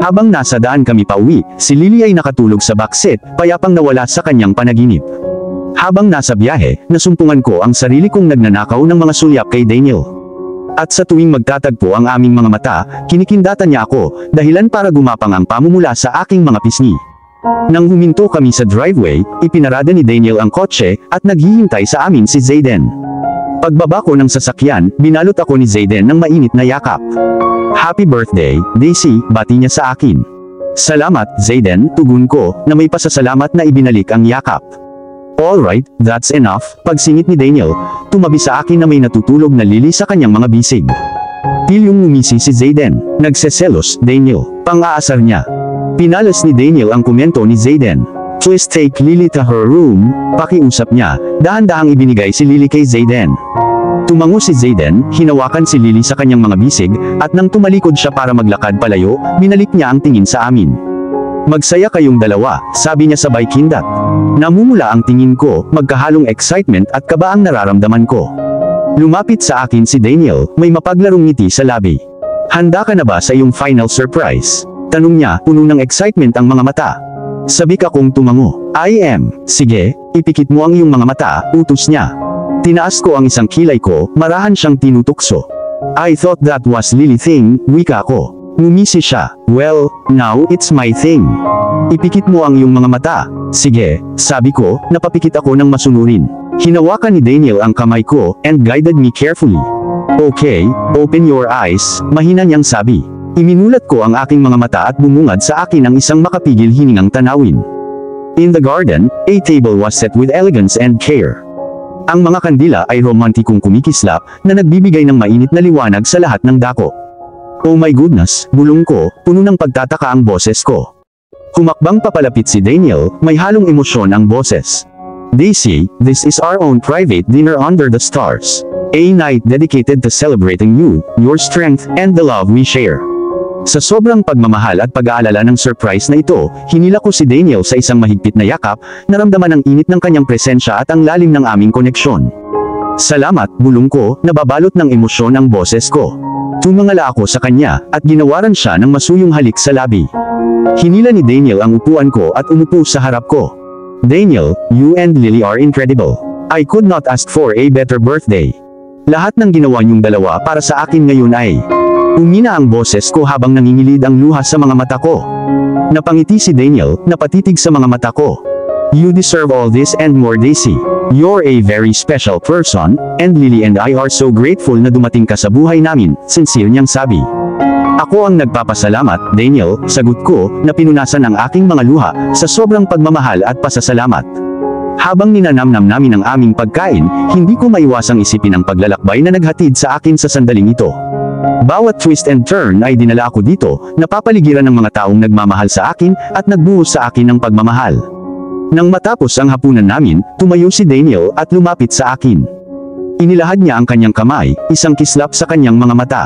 Habang nasa daan kami pauwi, si Lily ay nakatulog sa backseat, payapang nawala sa kanyang panaginip. Habang nasa biyahe, nasumpungan ko ang sarili kong nagnanakaw ng mga sulyap kay Daniel. At sa tuwing magtatagpo ang aming mga mata, kinikindatan niya ako, dahilan para gumapang ang pamumula sa aking mga pisngi. Nang huminto kami sa driveway, ipinarada ni Daniel ang kotse, at naghihintay sa amin si Zayden. Pagbaba ko ng sasakyan, binalot ako ni Zayden ng mainit na yakap. Happy birthday, Daisy, bati niya sa akin. Salamat, Zayden, tugon ko, na may pasasalamat na ibinalik ang yakap. Alright, that's enough, pagsingit ni Daniel, tumabi sa akin na may natutulog na Lily sa kanyang mga bisig. Tilyong ngumisi si Zayden, nagseselos, Daniel, pang-aasar niya. Pinalas ni Daniel ang komento ni Zayden. Please take Lily to her room, pakiusap niya, dahan-dahang ibinigay si Lily kay Zayden. Tumango si Zayden, hinawakan si Lily sa kanyang mga bisig, at nang tumalikod siya para maglakad palayo, binalik niya ang tingin sa amin. Magsaya kayong dalawa, sabi niya sabay kindat. Namumula ang tingin ko, magkahalong excitement at kaba ang nararamdaman ko. Lumapit sa akin si Daniel, may mapaglarong ngiti sa labi. Handa ka na ba sa iyong final surprise? Tanong niya, puno ng excitement ang mga mata. Sabik akong tumango. I am. Sige, ipikit mo ang iyong mga mata, utos niya. Tinaas ko ang isang kilay ko, marahan siyang tinutukso. I thought that was Lily thing, wika ko. Ngumisi siya. Well, now it's my thing. Ipikit mo ang iyong mga mata. Sige, sabi ko, napapikit ako ng masunurin. Hinawakan ni Daniel ang kamay ko, and guided me carefully. Okay, open your eyes, mahina niyang sabi. Iminulat ko ang aking mga mata at bumungad sa akin ang isang makapigil hiningang tanawin. In the garden, a table was set with elegance and care. Ang mga kandila ay romantikong kumikislap, na nagbibigay ng mainit na liwanag sa lahat ng dako. Oh my goodness, bulong ko, puno ng pagtataka ang boses ko. Humakbang papalapit si Daniel, may halong emosyon ang boses. Daisy, this is our own private dinner under the stars. A night dedicated to celebrating you, your strength, and the love we share. Sa sobrang pagmamahal at pag-aalala ng surprise na ito, hinila ko si Daniel sa isang mahigpit na yakap, naramdaman ang init ng kanyang presensya at ang lalim ng aming koneksyon. Salamat, bulong ko, nababalot ng emosyon ang boses ko. Tumangala ako sa kanya, at ginawaran siya ng masuyong halik sa labi. Hinila ni Daniel ang upuan ko at umupo sa harap ko. Daniel, you and Lily are incredible. I could not ask for a better birthday. Lahat ng ginawa niyong dalawa para sa akin ngayon ay... Umina ang boses ko habang nangingilid ang luha sa mga mata ko. Napangiti si Daniel, napatitig sa mga mata ko. You deserve all this and more, Daisy. You're a very special person, and Lily and I are so grateful na dumating ka sa buhay namin, sincere niyang sabi. Ako ang nagpapasalamat, Daniel, sagot ko, na pinunasan ang aking mga luha, sa sobrang pagmamahal at pasasalamat. Habang ninanamnam namin ang aming pagkain, hindi ko maiwasang isipin ang paglalakbay na naghatid sa akin sa sandaling ito. Bawat twist and turn ay dinala ako dito, napapaligiran ng mga taong nagmamahal sa akin, at nagbuhos sa akin ng pagmamahal. Nang matapos ang hapunan namin, tumayo si Daniel at lumapit sa akin. Inilahad niya ang kanyang kamay, isang kislap sa kanyang mga mata.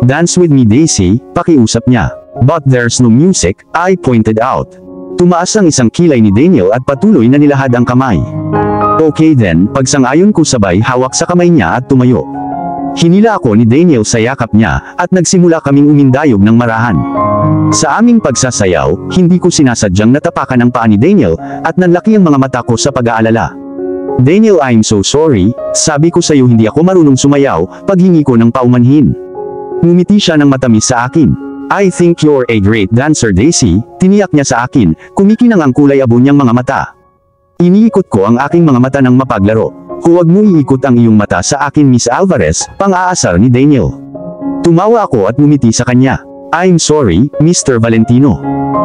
Dance with me, Daisy, pakiusap niya. But there's no music, I pointed out. Tumaas ang isang kilay ni Daniel at patuloy na nilahad ang kamay. Okay then, pagsang-ayon ko sabay hawak sa kamay niya at tumayo. Hinila ako ni Daniel sa yakap niya, at nagsimula kaming umindayog ng marahan. Sa aming pagsasayaw, hindi ko sinasadyang natapakan ang paa ni Daniel, at nanlaki ang mga mata ko sa pag-aalala. Daniel, I'm so sorry, sabi ko sa'yo hindi ako marunong sumayaw, paghingi ko ng paumanhin. Ngumiti siya ng matamis sa akin. I think you're a great dancer, Daisy, tiniyak niya sa akin, kumikinang ang kulay abo niyang mga mata. Iniikot ko ang aking mga mata ng mapaglaro. Huwag mo iikot ang iyong mata sa akin, Miss Alvarez, pang-aasar ni Daniel. Tumawa ako at ngumiti sa kanya. I'm sorry, Mr. Valentino.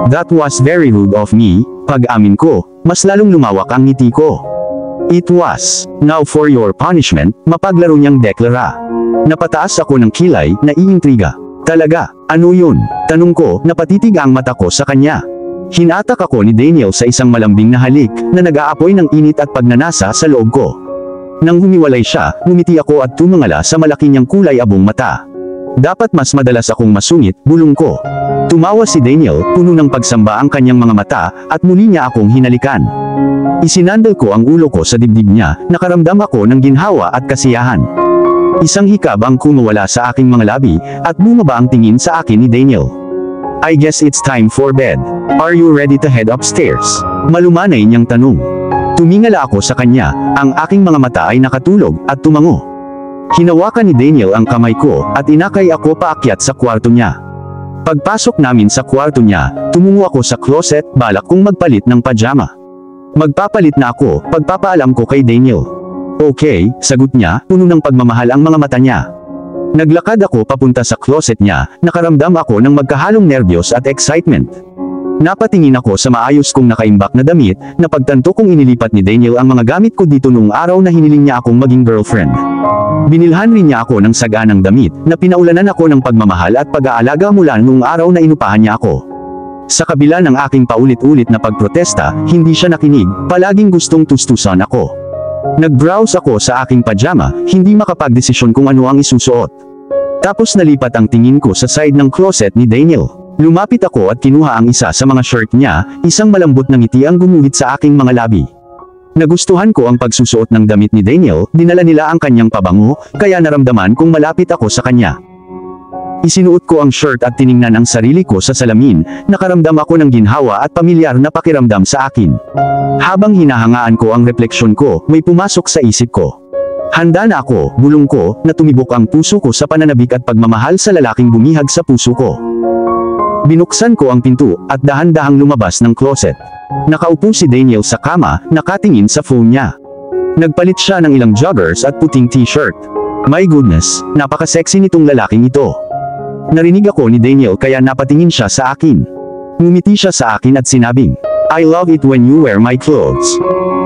That was very rude of me. Pag-amin ko, mas lalong lumawak ang ngiti ko. It was. Now for your punishment, mapaglaro niyang deklara. Napataas ako ng kilay, naiintriga. Talaga, ano yun? Tanong ko, napatitig ang mata ko sa kanya. Hinatak ako ni Daniel sa isang malambing na halik, na nag-aapoy ng init at pagnanasa sa loob ko. Nang humiwalay siya, ngumiti ako at tumangala sa malaki niyang kulay abong mata. Dapat mas madalas akong masungit, bulong ko. Tumawa si Daniel, puno ng pagsamba ang kanyang mga mata, at muli niya akong hinalikan. Isinandal ko ang ulo ko sa dibdib niya, nakaramdam ako ng ginhawa at kasiyahan. Isang hikab ang kumawala sa aking mga labi, at bumaba ang tingin sa akin ni Daniel. I guess it's time for bed. Are you ready to head upstairs? Malumanay niyang tanong. Tumingala ako sa kanya, ang aking mga mata ay nakatulog, at tumango. Hinawakan ni Daniel ang kamay ko, at inakay ako paakyat sa kwarto niya. Pagpasok namin sa kwarto niya, tumungo ako sa closet, balak kong magpalit ng pajama. Magpapalit na ako, pagpapaalam ko kay Daniel. Okay, sagot niya, puno ng pagmamahal ang mga mata niya. Naglakad ako papunta sa closet niya, nakaramdam ako ng magkahalong nervyos at excitement. Napatingin ako sa maayos kong nakaimbak na damit, na pagtanto kong inilipat ni Daniel ang mga gamit ko dito noong araw na hiniling niya akong maging girlfriend. Binilhan rin niya ako ng saganang damit, na pinaulanan ako ng pagmamahal at pag-aalaga mula noong araw na inupahan niya ako. Sa kabila ng aking paulit-ulit na pagprotesta, hindi siya nakinig, palaging gustong tustusan ako. Nag-browse ako sa aking pajama, hindi makapagdesisyon kung ano ang isusuot. Tapos nalipat ang tingin ko sa side ng closet ni Daniel. Lumapit ako at kinuha ang isa sa mga shirt niya, isang malambot na ngiti ang gumuhit sa aking mga labi. Nagustuhan ko ang pagsusuot ng damit ni Daniel, dinala nila ang kanyang pabango, kaya naramdaman kong malapit ako sa kanya. Isinuot ko ang shirt at tiningnan ang sarili ko sa salamin, nakaramdam ako ng ginhawa at pamilyar na pakiramdam sa akin. Habang hinahangaan ko ang refleksyon ko, may pumasok sa isip ko. Handa na ako, bulong ko, na tumibok ang puso ko sa pananabik at pagmamahal sa lalaking bumihag sa puso ko. Binuksan ko ang pinto, at dahan-dahang lumabas ng closet. Nakaupo si Daniel sa kama, nakatingin sa phone niya. Nagpalit siya ng ilang joggers at puting t-shirt. My goodness, napaka-sexy nitong lalaking ito. Narinig ako ni Daniel kaya napatingin siya sa akin. Ngumiti siya sa akin at sinabing, I love it when you wear my clothes.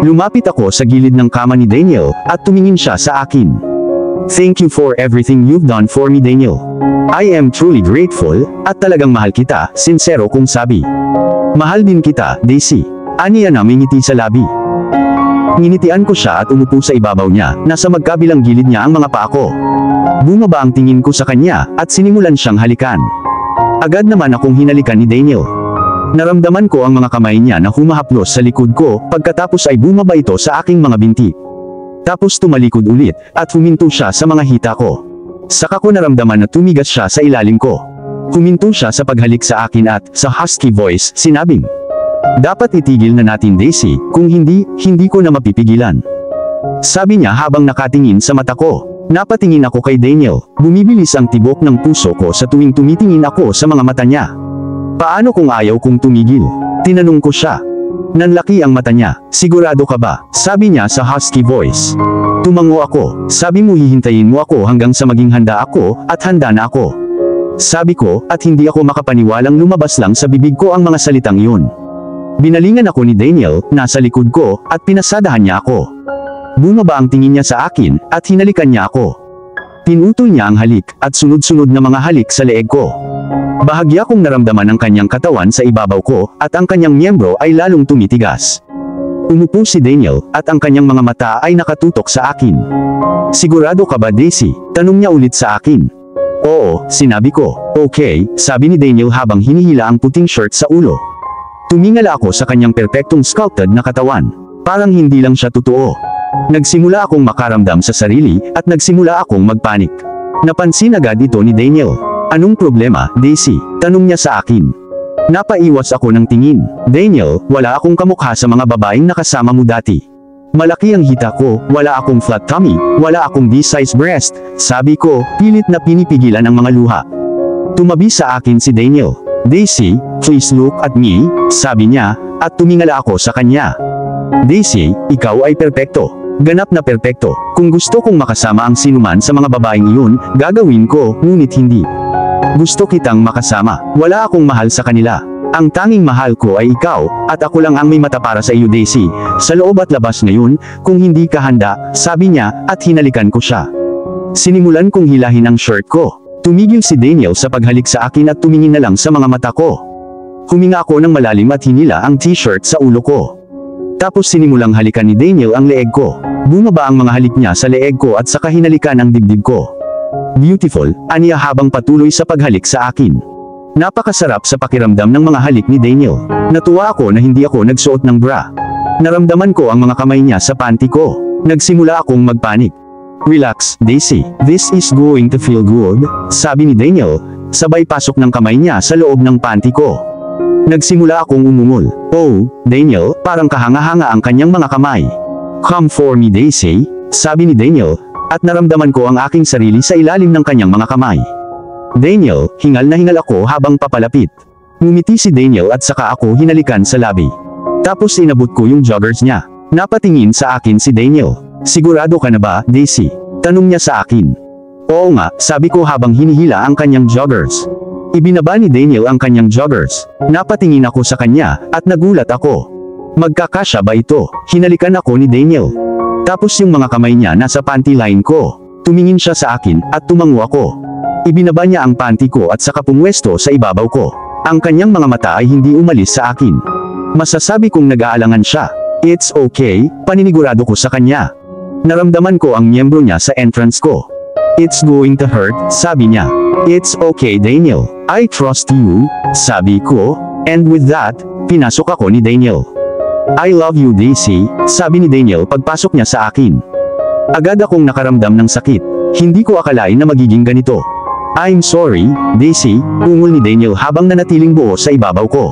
Lumapit ako sa gilid ng kama ni Daniel, at tumingin siya sa akin. Thank you for everything you've done for me, Daniel. I am truly grateful, at talagang mahal kita, sincero kong sabi. Mahal din kita, Daisy. Aniya na may ngiti sa labi. Nginitian ko siya at umupo sa ibabaw niya, nasa magkabilang gilid niya ang mga paa ko. Bumaba ang tingin ko sa kanya, at sinimulan siyang halikan. Agad naman akong hinalikan ni Daniel. Naramdaman ko ang mga kamay niya na humahaplos sa likod ko, pagkatapos ay bumaba ito sa aking mga binti. Tapos tumalikod ulit, at huminto siya sa mga hita ko. Saka ko naramdaman na tumigas siya sa ilalim ko. Huminto siya sa paghalik sa akin at, sa husky voice, sinabing, dapat itigil na natin, Daisy, kung hindi, hindi ko na mapipigilan. Sabi niya habang nakatingin sa mata ko. Napatingin ako kay Daniel, bumibilis ang tibok ng puso ko sa tuwing tumitingin ako sa mga mata niya. Paano kung ayaw kong tumigil? Tinanong ko siya. Nanlaki ang mata niya. Sigurado ka ba? Sabi niya sa husky voice. Tumango ako. Sabi mo hihintayin mo ako hanggang sa maging handa ako, at handa na ako. Sabi ko, at hindi ako makapaniwalang lumabas lang sa bibig ko ang mga salitang yun. Binalingan ako ni Daniel, nasa likod ko, at pinasadahan niya ako. Bumaba ang tingin niya sa akin, at hinalikan niya ako. Pinutol niya ang halik, at sunod-sunod na mga halik sa leeg ko. Bahagya kong naramdaman ang kanyang katawan sa ibabaw ko, at ang kanyang miyembro ay lalong tumitigas. Umupo si Daniel, at ang kanyang mga mata ay nakatutok sa akin. Sigurado ka ba, Daisy? Tanong niya ulit sa akin. Oo, sinabi ko. Okay, sabi ni Daniel habang hinihila ang puting shirt sa ulo. Tumingala ako sa kanyang perpektong sculpted na katawan. Parang hindi lang siya totoo. Nagsimula akong makaramdam sa sarili, at nagsimula akong magpanik. Napansin agad ito ni Daniel. Anong problema, Daisy? Tanong niya sa akin. Napaiwas ako ng tingin. Daniel, wala akong kamukha sa mga babaeng nakasama mo dati. Malaki ang hita ko, wala akong flat tummy, wala akong D-size breast, sabi ko, pilit na pinipigilan ang mga luha. Tumabi sa akin si Daniel. Daisy, please look at me, sabi niya, at tumingala ako sa kanya. Daisy, ikaw ay perpekto. Ganap na perpekto. Kung gusto kong makasama ang sinuman sa mga babaeng iyon, gagawin ko, ngunit hindi. Gusto kitang makasama. Wala akong mahal sa kanila. Ang tanging mahal ko ay ikaw, at ako lang ang may mata para sa iyo Daisy. Sa loob at labas ngayon, kung hindi ka handa, sabi niya, at hinalikan ko siya. Sinimulan kong hilahin ang shirt ko. Tumigil si Daniel sa paghalik sa akin at tumingin na lang sa mga mata ko. Huminga ako ng malalim at hinila ang t-shirt sa ulo ko. Tapos sinimulang halikan ni Daniel ang leeg ko. Bumaba ang mga halik niya sa leeg ko at saka hinalikan ang dibdib ko. Beautiful, aniya habang patuloy sa paghalik sa akin. Napakasarap sa pakiramdam ng mga halik ni Daniel. Natuwa ako na hindi ako nagsuot ng bra. Naramdaman ko ang mga kamay niya sa panty ko. Nagsimula akong magpanik. Relax, Daisy. This is going to feel good, sabi ni Daniel, sabay pasok ng kamay niya sa loob ng panty ko. Nagsimula akong umungol. Oh, Daniel, parang kahanga-hanga ang kanyang mga kamay. Come for me Daisy, sabi ni Daniel, at naramdaman ko ang aking sarili sa ilalim ng kanyang mga kamay. Daniel, hingal na hingal ako habang papalapit. Ngumiti si Daniel at saka ako hinalikan sa labi. Tapos inabot ko yung joggers niya. Napatingin sa akin si Daniel. Sigurado ka na ba, Daisy? Tanong niya sa akin. Oo nga, sabi ko habang hinihila ang kanyang joggers. Ibinaba ni Daniel ang kanyang joggers. Napatingin ako sa kanya, at nagulat ako. Magkakasya ba ito? Hinalikan ako ni Daniel. Tapos yung mga kamay niya nasa panty line ko. Tumingin siya sa akin, at tumango ako. Ibinaba niya ang panty ko at saka pumwesto sa ibabaw ko. Ang kanyang mga mata ay hindi umalis sa akin. Masasabi kong nag-aalangan siya. It's okay, paninigurado ko sa kanya. Naramdaman ko ang miyembro niya sa entrance ko. It's going to hurt, sabi niya. It's okay Daniel, I trust you, sabi ko, and with that, pinasok ako ni Daniel. I love you Daisy, sabi ni Daniel pagpasok niya sa akin. Agad akong nakaramdam ng sakit. Hindi ko akalain na magiging ganito. I'm sorry, Daisy, ungol ni Daniel habang nanatiling buo sa ibabaw ko.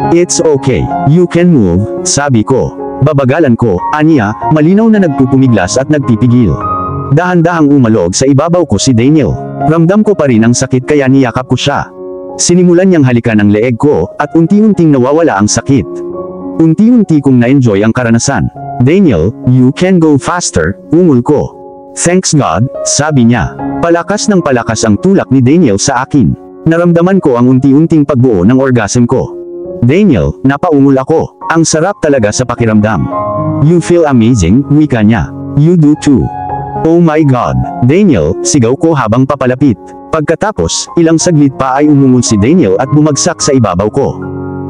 It's okay, you can move, sabi ko. Babagalan ko, aniya, malinaw na nagpupumiglas at nagpipigil. Dahan-dahang umalog sa ibabaw ko si Daniel. Ramdam ko pa rin ang sakit kaya niyakap ko siya. Sinimulan niyang halikan ang leeg ko, at unti-unting nawawala ang sakit. Unti-unti kong na-enjoy ang karanasan. Daniel, you can go faster, ungol ko. Thanks God, sabi niya. Palakas ng palakas ang tulak ni Daniel sa akin. Naramdaman ko ang unti-unting pagbuo ng orgasm ko. Daniel, napaungol ako. Ang sarap talaga sa pakiramdam. You feel amazing, wika niya. You do too. Oh my God, Daniel, sigaw ko habang papalapit. Pagkatapos, ilang saglit pa ay umungol si Daniel at bumagsak sa ibabaw ko.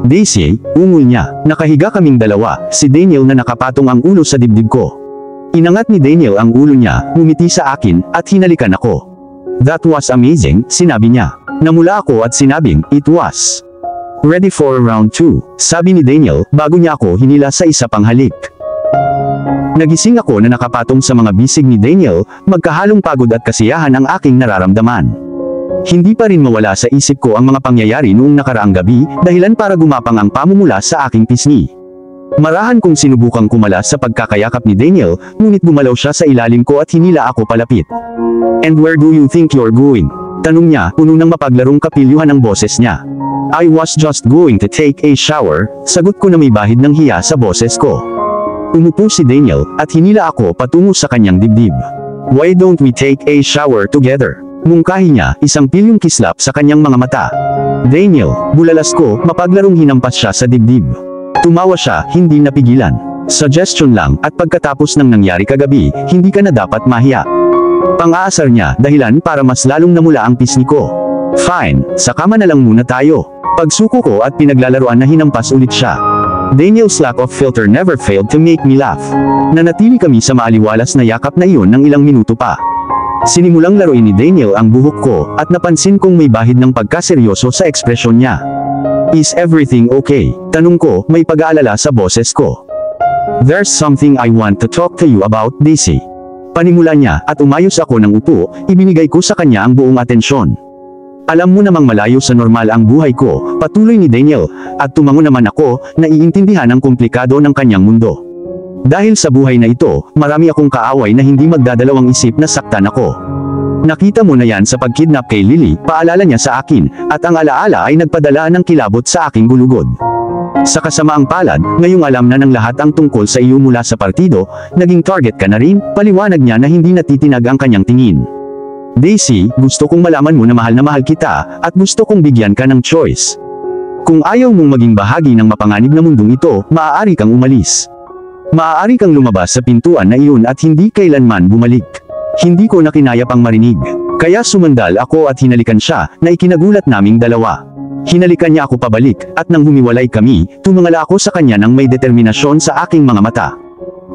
Daisy, ungol niya. Nakahiga kaming dalawa, si Daniel na nakapatong ang ulo sa dibdib ko. Inangat ni Daniel ang ulo niya, ngumiti sa akin, at hinalikan ako. That was amazing, sinabi niya. Namula ako at sinabing, it was. Ready for round 2, sabi ni Daniel, bago niya ako hinila sa isa pang halik. Nagising ako na nakapatong sa mga bisig ni Daniel, magkahalong pagod at kasiyahan ang aking nararamdaman. Hindi pa rin mawala sa isip ko ang mga pangyayari noong nakaraang gabi, dahilan para gumapang ang pamumula sa aking pisngi. Marahan kong sinubukang kumalas sa pagkakayakap ni Daniel, ngunit gumalaw siya sa ilalim ko at hinila ako palapit. And where do you think you're going? Tanong niya, puno ng mapaglarong kapilyuhan ang boses niya. I was just going to take a shower, sagot ko na may bahid ng hiya sa boses ko. Umupo si Daniel, at hinila ako patungo sa kanyang dibdib. Why don't we take a shower together? Mungkahi niya, isang pilyong kislap sa kanyang mga mata. Daniel, bulalas ko, mapaglarong hinampas siya sa dibdib. Tumawa siya, hindi napigilan. Suggestion lang, at pagkatapos ng nangyari kagabi, hindi ka na dapat mahiya. Pang-aasar niya, dahilan para mas lalong namula ang pisngi ko. Fine, sa kama na lang muna tayo. Pagsuko ko at pinaglalaruan na hinampas ulit siya. Daniel's lack of filter never failed to make me laugh. Nanatili kami sa maaliwalas na yakap na iyon ng ilang minuto pa. Sinimulang laruin ni Daniel ang buhok ko, at napansin kong may bahid ng pagkaseryoso sa ekspresyon niya. Is everything okay? Tanong ko, may pag-aalala sa boses ko. There's something I want to talk to you about, Daisy. Panimula niya, at umayos ako ng upo, ibinigay ko sa kanya ang buong atensyon. Alam mo namang malayo sa normal ang buhay ko, patuloy ni Daniel, at tumango naman ako, naiintindihan ang komplikado ng kanyang mundo. Dahil sa buhay na ito, marami akong kaaway na hindi magdadalawang isip na saktan ako. Nakita mo na yan sa pagkidnap kay Lily, paalala niya sa akin, at ang alaala ay nagpadala ng kilabot sa aking gulugod. Sa kasamaang palad, ngayong alam na ng lahat ang tungkol sa iyo mula sa partido, naging target ka na rin, paliwanag niya na hindi natitinag ang kanyang tingin. Daisy, gusto kong malaman mo na mahal kita, at gusto kong bigyan ka ng choice. Kung ayaw mong maging bahagi ng mapanganib na mundong ito, maaari kang umalis. Maaari kang lumabas sa pintuan na iyon at hindi kailanman bumalik. Hindi ko na kinaya pang marinig. Kaya sumandal ako at hinalikan siya, na ikinagulat naming dalawa. Hinalikan niya ako pabalik, at nang humiwalay kami, tumangala ako sa kanya nang may determinasyon sa aking mga mata.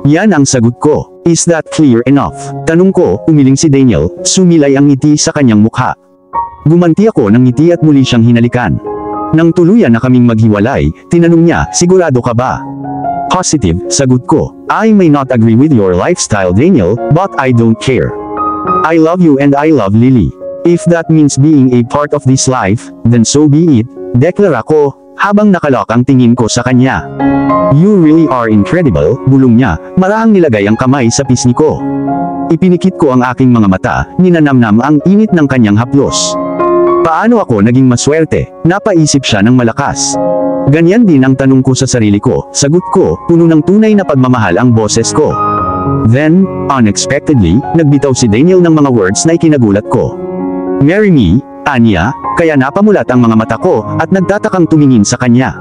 Yan ang sagot ko. Is that clear enough? Tanong ko, umiling si Daniel, sumilay ang ngiti sa kanyang mukha. Gumanti ako ng ngiti at muli siyang hinalikan. Nang tuluyan na kaming maghiwalay, tinanong niya, sigurado ka ba? Positive, sagot ko. I may not agree with your lifestyle, Daniel, but I don't care. I love you and I love Lily. If that means being a part of this life, then so be it, deklara ko, habang nakalok ang tingin ko sa kanya. You really are incredible, bulong niya, marahang nilagay ang kamay sa pisngi ko. Ipinikit ko ang aking mga mata, ninanamnam ang init ng kanyang haplos. Paano ako naging maswerte? Napaisip siya ng malakas. Ganyan din ang tanong ko sa sarili ko, sagot ko, puno ng tunay na pagmamahal ang boses ko. Then, unexpectedly, nagbitaw si Daniel ng mga words na ikinagulat ko. Marry me, Anya, kaya napamulat ang mga mata ko, at nagtatakang tumingin sa kanya.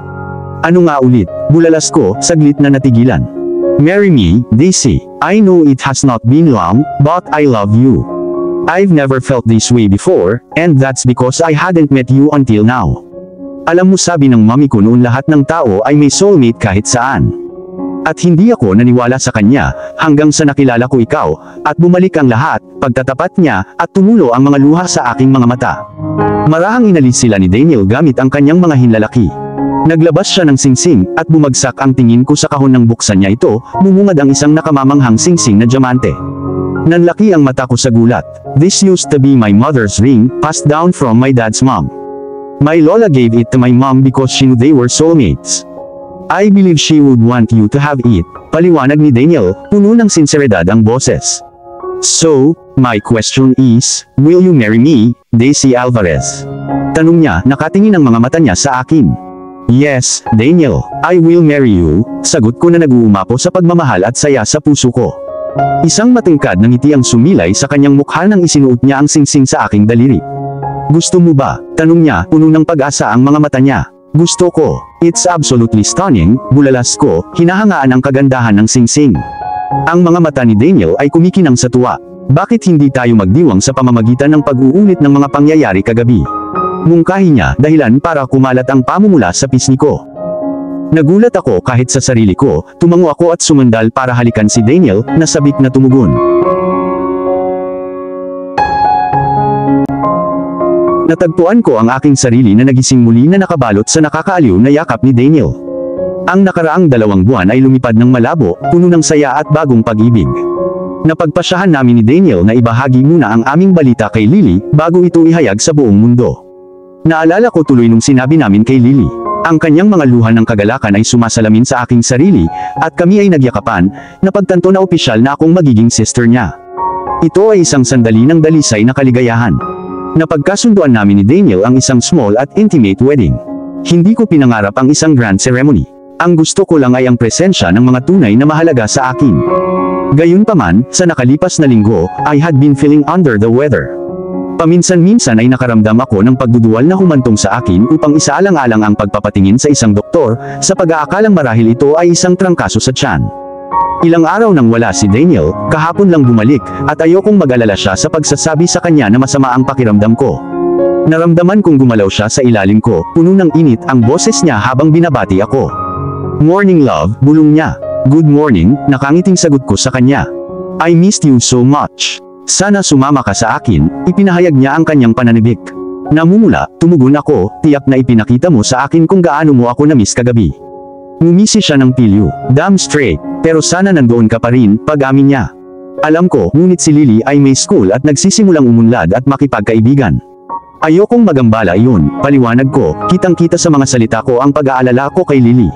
Ano nga ulit? Bulalas ko, saglit na natigilan. Marry me, Daisy. I know it has not been long, but I love you. I've never felt this way before, and that's because I hadn't met you until now. Alam mo, sabi ng mami ko noon, lahat ng tao ay may soulmate kahit saan. At hindi ako naniwala sa kanya, hanggang sa nakilala ko ikaw, at bumalik ang lahat, pagtatapat niya, at tumulo ang mga luha sa aking mga mata. Marahang inalis sila ni Daniel gamit ang kanyang mga hinlalaki. Naglabas siya ng singsing, at bumagsak ang tingin ko sa kahon ng buksan niya ito, bumungad ang isang nakamamanghang singsing na diamante. Nanlaki ang mata ko sa gulat. This used to be my mother's ring, passed down from my dad's mom. My lola gave it to my mom because she knew they were soulmates. I believe she would want you to have it, paliwanag ni Daniel, puno ng sinseridad ang boses. So, my question is, will you marry me, Daisy Alvarez? Tanong niya, nakatingin ang mga mata niya sa akin. Yes, Daniel, I will marry you, sagot ko na nag-uumapo sa pagmamahal at saya sa puso ko. Isang matingkad na ngiti ang sumilay sa kanyang mukha nang isinuot niya ang singsing sa aking daliri. Gusto mo ba? Tanong niya, puno ng pag-asa ang mga mata niya. Gusto ko. It's absolutely stunning, bulalas ko, hinahangaan ang kagandahan ng singsing. Ang mga mata ni Daniel ay kumikinang sa tuwa. Bakit hindi tayo magdiwang sa pamamagitan ng pag-uulit ng mga pangyayari kagabi? Mungkahi niya, dahilan para kumalat ang pamumula sa pisngi ko. Nagulat ako kahit sa sarili ko, tumango ako at sumandal para halikan si Daniel, na sabik na tumugon. Natagpuan ko ang aking sarili na nagising muli na nakabalot sa nakakaaliw na yakap ni Daniel. Ang nakaraang 2 buwan ay lumipad ng malabo, puno ng saya at bagong pag-ibig. Napagpasyahan namin ni Daniel na ibahagi muna ang aming balita kay Lily, bago ito ihayag sa buong mundo. Naalala ko tuloy nung sinabi namin kay Lily. Ang kanyang mga luha ng kagalakan ay sumasalamin sa aking sarili, at kami ay nagyakapan, napagtanto na opisyal na akong magiging sister niya. Ito ay isang sandali ng dalisay na kaligayahan. Napagkasunduan namin ni Daniel ang isang small at intimate wedding. Hindi ko pinangarap ang isang grand ceremony. Ang gusto ko lang ay ang presensya ng mga tunay na mahalaga sa akin. Gayunpaman, sa nakalipas na linggo, I had been feeling under the weather. Paminsan-minsan ay nakaramdam ako ng pagduduwal na humantong sa akin upang isaalang-alang ang pagpapatingin sa isang doktor, sa pag-aakalang marahil ito ay isang trangkaso sa tiyan. Ilang araw nang wala si Daniel, kahapon lang bumalik, at ayokong mag-alala siya sa pagsasabi sa kanya na masama ang pakiramdam ko. Naramdaman kong gumalaw siya sa ilalim ko, puno ng init ang boses niya habang binabati ako. Morning love, bulong niya. Good morning, nakangiting sagot ko sa kanya. I missed you so much. Sana sumama ka sa akin, ipinahayag niya ang kanyang pananibik. Namumula, tumugon ako, tiyak na ipinakita mo sa akin kung gaano mo ako na-miss kagabi. Ngumisi siya ng pilyo. Damn straight, pero sana nandoon ka pa rin, pag-amin niya. Alam ko, ngunit si Lily ay may school at nagsisimulang umunlad at makipagkaibigan. Ayokong magambala iyon, paliwanag ko, kitang-kita sa mga salita ko ang pag-aalala ko kay Lily.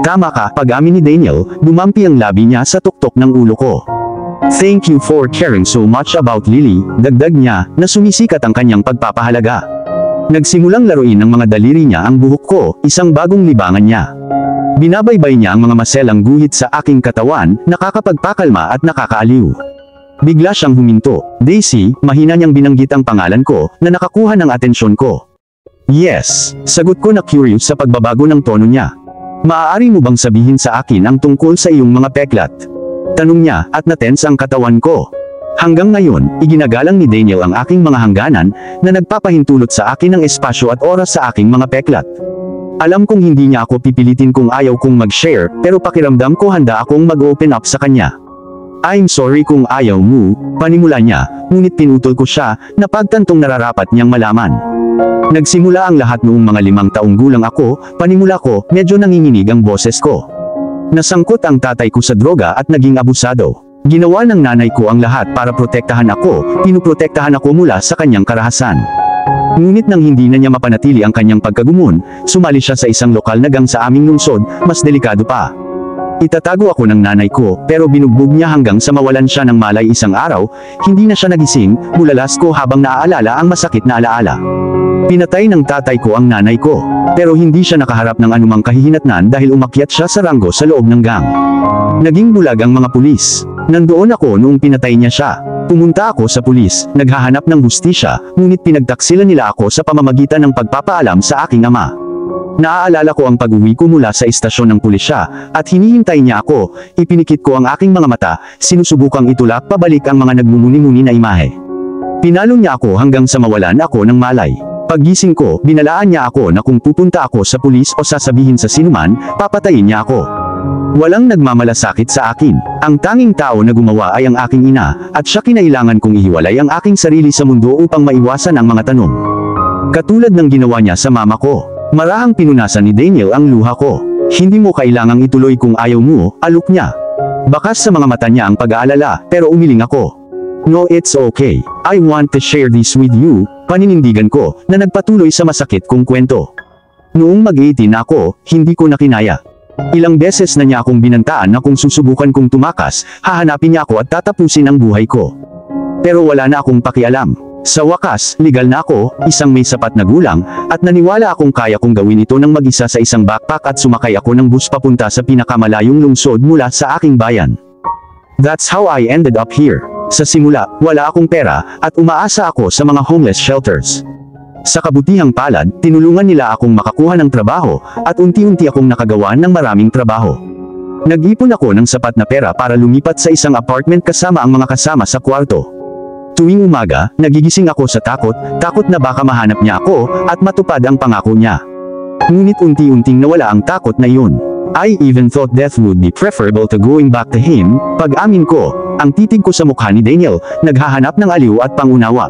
Tama ka, pag-amin ni Daniel, dumampi ang labi niya sa tuktok ng ulo ko. Thank you for caring so much about Lily, dagdag niya, na sumisikat ang kanyang pagpapahalaga. Nagsimulang laruin ng mga daliri niya ang buhok ko, isang bagong libangan niya. Binabaybay niya ang mga maselang guhit sa aking katawan, nakakapagpakalma at nakakaaliw. Bigla siyang huminto. Daisy, mahina niyang binanggit ang pangalan ko, na nakakuha ng atensyon ko. Yes, sagot ko na curious sa pagbabago ng tono niya. Maaari mo bang sabihin sa akin ang tungkol sa iyong mga peklat? Tanong niya, at natense ang katawan ko. Hanggang ngayon, iginagalang ni Daniel ang aking mga hangganan, na nagpapahintulot sa akin ng espasyo at oras sa aking mga peklat. Alam kong hindi niya ako pipilitin kung ayaw kong mag-share, pero pakiramdam ko handa akong mag-open up sa kanya. I'm sorry kung ayaw mo, panimula niya, ngunit pinutol ko siya, na pagtantong nararapat niyang malaman. Nagsimula ang lahat noong mga 5 taong gulang ako, panimula ko, medyo nanginginig ang boses ko. Nasangkot ang tatay ko sa droga at naging abusado. Ginawa ng nanay ko ang lahat para protektahan ako, pinuprotektahan ako mula sa kanyang karahasan. Ngunit nang hindi na niya mapanatili ang kanyang pagkagumon, sumali siya sa isang lokal na gang sa aming lungsod, mas delikado pa. Itatago ako ng nanay ko, pero binugbog niya hanggang sa mawalan siya ng malay isang araw, hindi na siya nagising, bulalas ko habang naaalala ang masakit na alaala. Pinatay ng tatay ko ang nanay ko, pero hindi siya nakaharap ng anumang kahihinatnan dahil umakyat siya sa ranggo sa loob ng gang. Naging bulag ang mga pulis. Nandoon ako noong pinatay niya siya. Pumunta ako sa pulis, naghahanap ng hustisya, ngunit pinagtaksilan nila ako sa pamamagitan ng pagpapaalam sa aking ama. Naaalala ko ang pag-uwi ko mula sa istasyon ng pulisya, at hinihintay niya ako, ipinikit ko ang aking mga mata, sinusubukang itulak pabalik ang mga nagmumuni-muni na imahe. Pinalo niya ako hanggang sa mawalan ako ng malay. Paggising ko, binalaan niya ako na kung pupunta ako sa pulis o sasabihin sa sinuman, papatayin niya ako. Walang nagmamalasakit sa akin. Ang tanging tao na gumawa ay ang aking ina, at siya kinailangan kong ihiwalay ang aking sarili sa mundo upang maiwasan ang mga tanong. Katulad ng ginawa niya sa mama ko. Marahang pinunasan ni Daniel ang luha ko. Hindi mo kailangang ituloy kung ayaw mo, alok niya. Bakas sa mga mata niya ang pag-aalala, pero umiling ako. No, it's okay. I want to share this with you, paninindigan ko, na nagpatuloy sa masakit kong kwento. Noong mag-18 ako, hindi ko na kinaya. Ilang beses na niya akong binantaan na kung susubukan kong tumakas, hahanapin niya ako at tatapusin ang buhay ko. Pero wala na akong pakialam. Sa wakas, legal na ako, isang may sapat na gulang, at naniwala akong kaya kong gawin ito ng mag-isa sa isang backpack at sumakay ako ng bus papunta sa pinakamalayong lungsod mula sa aking bayan. That's how I ended up here. Sa simula, wala akong pera, at umaasa ako sa mga homeless shelters. Sa kabutihang palad, tinulungan nila akong makakuha ng trabaho, at unti-unti akong nakagawa ng maraming trabaho. Nag-ipon ako ng sapat na pera para lumipat sa isang apartment kasama ang mga kasama sa kwarto. Tuwing umaga, nagigising ako sa takot na baka mahanap niya ako, at matupad ang pangako niya. Ngunit unti-unting nawala ang takot na yun. I even thought death would be preferable to going back to him. Pag-amin ko, ang titig ko sa mukha ni Daniel, naghahanap ng aliw at pangunawa.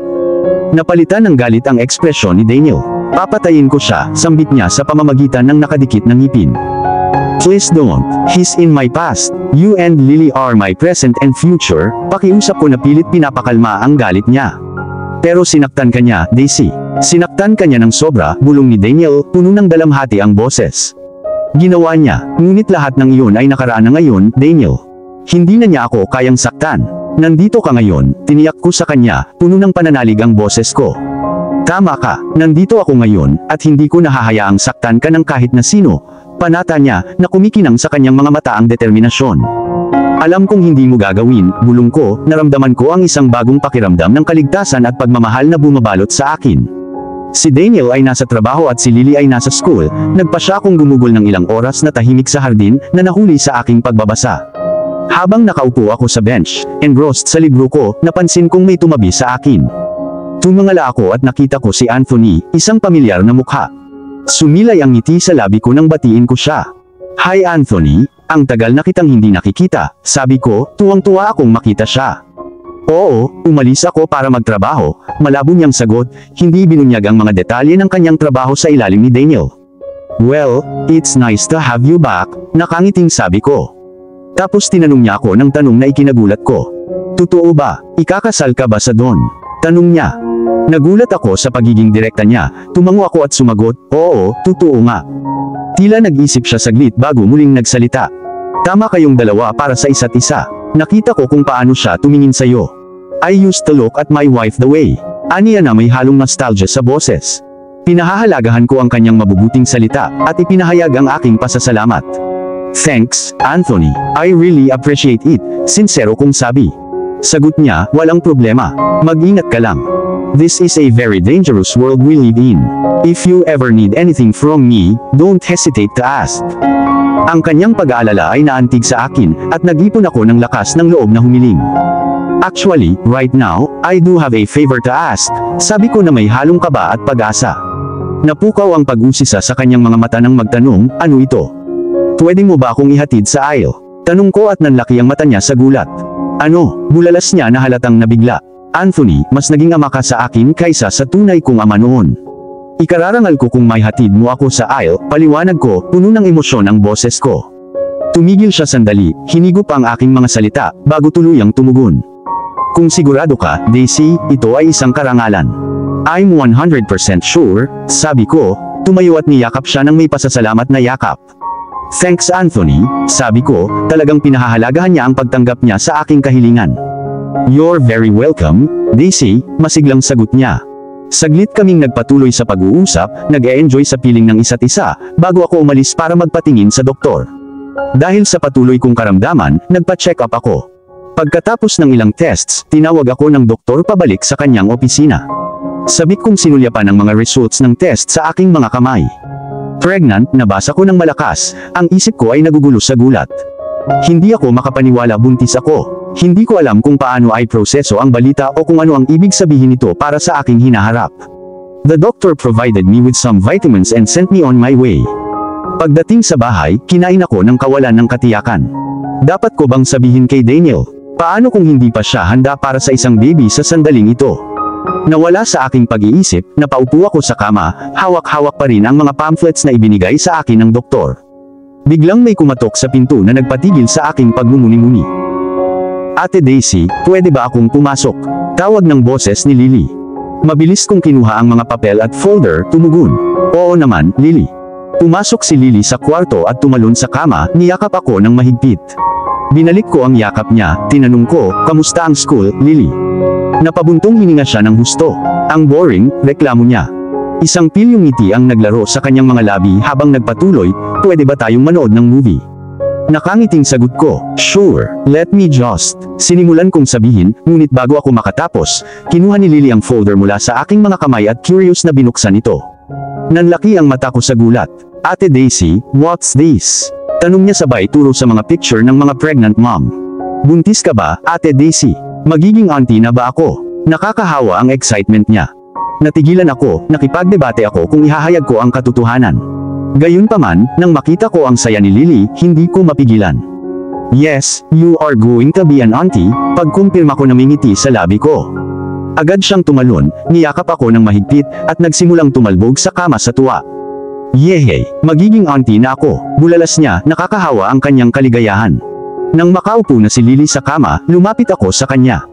Napalitan ng galit ang ekspresyon ni Daniel. Papatayin ko siya, sambit niya sa pamamagitan ng nakadikit na ngipin. Please don't, he's in my past. You and Lily are my present and future. Pakiusap ko na pilit pinapakalma ang galit niya. Pero sinaktan ka niya, Daisy. Sinaktan ka niya ng sobra, bulong ni Daniel, puno ng dalamhati ang boses. Ginawa niya, ngunit lahat ng iyon ay nakaraan na ngayon, Daniel. Hindi na niya ako kayang saktan. Nandito ka ngayon, tiniyak ko sa kanya, puno ng pananalig ang boses ko. Tama ka, nandito ako ngayon, at hindi ko nahahayaang saktan ka ng kahit na sino. Panata niya, na kumikinang sa kanyang mga mata ang determinasyon. Alam kong hindi mo gagawin, bulong ko, naramdaman ko ang isang bagong pakiramdam ng kaligtasan at pagmamahal na bumabalot sa akin. Si Daniel ay nasa trabaho at si Lily ay nasa school, nagpa siya akong gumugol ng ilang oras na tahimik sa hardin, na nahuli sa aking pagbabasa. Habang nakaupo ako sa bench, engrossed sa libro ko, napansin kong may tumabi sa akin. Tumingala ako at nakita ko si Anthony, isang pamilyar na mukha. Sumilay ang ngiti sa labi ko nang batiin ko siya. Hi Anthony, ang tagal na kitang hindi nakikita, sabi ko, tuwang-tuwa akong makita siya. Oo, umalis ako para magtrabaho, malabo niyang sagot, hindi binunyag ang mga detalye ng kanyang trabaho sa ilalim ni Daniel. Well, it's nice to have you back, nakangiting sabi ko. Tapos tinanong niya ako ng tanong na ikinagulat ko. Totoo ba, ikakasal ka ba sa Don? Tanong niya. Nagulat ako sa pagiging direkta niya, tumango ako at sumagot, oo, totoo nga. Tila nag-isip siya saglit bago muling nagsalita. Tama kayong dalawa para sa isa't isa. Nakita ko kung paano siya tumingin sa'yo. I used to look at my wife the way. Aniya na may halong nostalgia sa boses. Pinahahalagahan ko ang kanyang mabubuting salita, at ipinahayag ang aking pasasalamat. Thanks, Anthony. I really appreciate it, sincero kong sabi. Sagot niya, walang problema. Mag-ingat ka lang. This is a very dangerous world we live in. If you ever need anything from me, don't hesitate to ask. Ang kanyang pag-aalala ay naantig sa akin, at nag-ipon ako ng lakas ng loob na humiling. Actually, right now, I do have a favor to ask, sabi ko na may halong kaba at pag-asa. Napukaw ang pag-usisa sa kanyang mga mata nang magtanong, ano ito? Pwede mo ba akong ihatid sa aisle? Tanong ko at nanlaki ang mata niya sa gulat. Ano? Bulalas niya na halatang nabigla. Anthony, mas naging ama ka sa akin kaysa sa tunay kong ama noon. Ikararangal ko kung may hatid mo ako sa aisle, paliwanag ko, puno ng emosyon ang boses ko. Tumigil siya sandali, hinigop ang aking mga salita, bago tuluyang tumugon. Kung sigurado ka, Daisy, ito ay isang karangalan. I'm 100% sure, sabi ko, tumayo at niyakap siya ng may pasasalamat na yakap. Thanks Anthony, sabi ko, talagang pinahahalagahan niya ang pagtanggap niya sa aking kahilingan. You're very welcome, Daisy, masiglang sagot niya. Saglit kaming nagpatuloy sa pag-uusap, nag-e-enjoy sa piling ng isa't isa, bago ako umalis para magpatingin sa doktor. Dahil sa patuloy kong karamdaman, nagpa-check up ako. Pagkatapos ng ilang tests, tinawag ako ng doktor pabalik sa kanyang opisina. Sabik kong sinulyapan ang mga results ng test sa aking mga kamay. Pregnant, nabasa ko ng malakas, ang isip ko ay nagugulo sa gulat. Hindi ako makapaniwala buntis ako. Hindi ko alam kung paano ay proseso ang balita o kung ano ang ibig sabihin nito para sa aking hinaharap. The doctor provided me with some vitamins and sent me on my way. Pagdating sa bahay, kinain ako ng kawalan ng katiyakan. Dapat ko bang sabihin kay Daniel? Paano kung hindi pa siya handa para sa isang baby sa sandaling ito? Nawala sa aking pag-iisip, napaupo ako sa kama, hawak-hawak pa rin ang mga pamphlets na ibinigay sa akin ng doktor. Biglang may kumatok sa pinto na nagpatigil sa aking pagmumuni-muni. Ate Daisy, pwede ba akong pumasok? Tawag ng boses ni Lily. Mabilis kong kinuha ang mga papel at folder, tumugon. Oo naman, Lily. Pumasok si Lily sa kwarto at tumalon sa kama, niyakap ako ng mahigpit. Binalik ko ang yakap niya, tinanong ko, kamusta ang school, Lily? Napabuntong hininga siya ng husto. Ang boring, reklamo niya. Isang pilyong ngiti ang naglaro sa kanyang mga labi habang nagpatuloy, pwede ba tayong manood ng movie? Nakangiting sagot ko, sure, let me just. Sinimulan kong sabihin, ngunit bago ako makatapos, kinuha ni Lily ang folder mula sa aking mga kamay at curious na binuksan ito. Nanlaki ang mata ko sa gulat. Ate Daisy, what's this? Tanong niya sabay turo sa mga picture ng mga pregnant mom. Buntis ka ba, Ate Daisy? Magiging auntie na ba ako? Nakakahawa ang excitement niya. Natigilan ako, nakipagdebate ako kung ihahayag ko ang katotohanan. Gayunpaman, nang makita ko ang saya ni Lily, hindi ko mapigilan. Yes, you are going to be an auntie, pagkumpirma ko na may ngiti sa labi ko. Agad siyang tumalon, niyakap ako ng mahigpit, at nagsimulang tumalbog sa kama sa tuwa. Yehey, magiging auntie na ako, bulalas niya, nakakahawa ang kanyang kaligayahan. Nang makaupo na si Lily sa kama, lumapit ako sa kanya.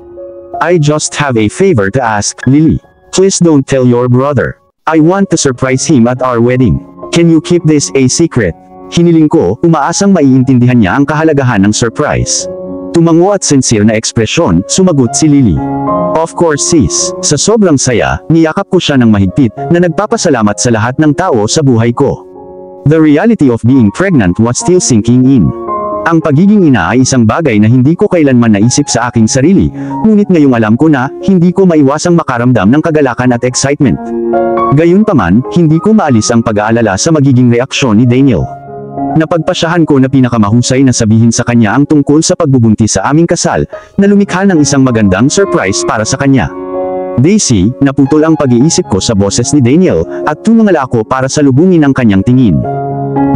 I just have a favor to ask, Lily. Please don't tell your brother. I want to surprise him at our wedding. Can you keep this a secret? Hiniling ko, umaasang maiintindihan niya ang kahalagahan ng surprise. Tumango at sincere na ekspresyon, sumagot si Lily. Of course sis, sa sobrang saya, niyakap ko siya ng mahigpit, na nagpapasalamat sa lahat ng tao sa buhay ko. The reality of being pregnant was still sinking in. Ang pagiging ina ay isang bagay na hindi ko kailanman naisip sa aking sarili, ngunit ngayong alam ko na, hindi ko maiwasang makaramdam ng kagalakan at excitement. Gayunpaman, hindi ko maalis ang pag-aalala sa magiging reaksyon ni Daniel. Napagpasyahan ko na pinakamahusay na sabihin sa kanya ang tungkol sa pagbubuntis sa aming kasal, na lumikha ng isang magandang surprise para sa kanya. Daisy, naputol ang pag-iisip ko sa boses ni Daniel, at tumangala ako para salubungin ang kanyang tingin.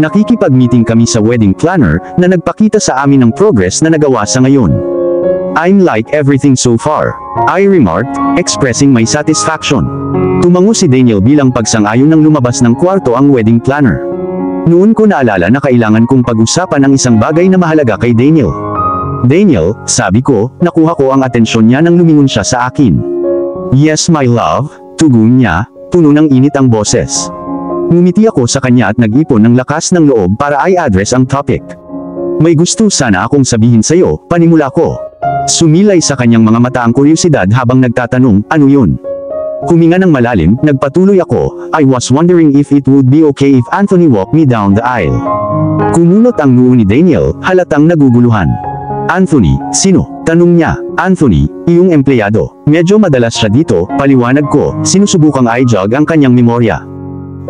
Nakikipag-meeting kami sa wedding planner, na nagpakita sa amin ng progress na nagawa sa ngayon. I'm like everything so far, I remarked, expressing my satisfaction. Tumango si Daniel bilang pagsang-ayon ng lumabas ng kwarto ang wedding planner. Noon ko naalala na kailangan kong pag-usapan ang isang bagay na mahalaga kay Daniel. Daniel, sabi ko, nakuha ko ang atensyon niya nang lumingon siya sa akin. Yes my love, tugon niya, puno ng init ang boses. Ngumiti ako sa kanya at nag-ipon ng lakas ng loob para i-address ang topic. May gusto sana akong sabihin sa'yo, panimula ko. Sumilay sa kanyang mga mata ang kuryosidad habang nagtatanong, ano yun? Huminga ng malalim, nagpatuloy ako, I was wondering if it would be okay if Anthony walked me down the aisle. Kumunot ang noo ni Daniel, halatang naguguluhan. Anthony, sino? Tanong niya. Anthony, iyong empleyado. Medyo madalas siya dito, paliwanag ko, sinusubukang i-jog ang kanyang memorya.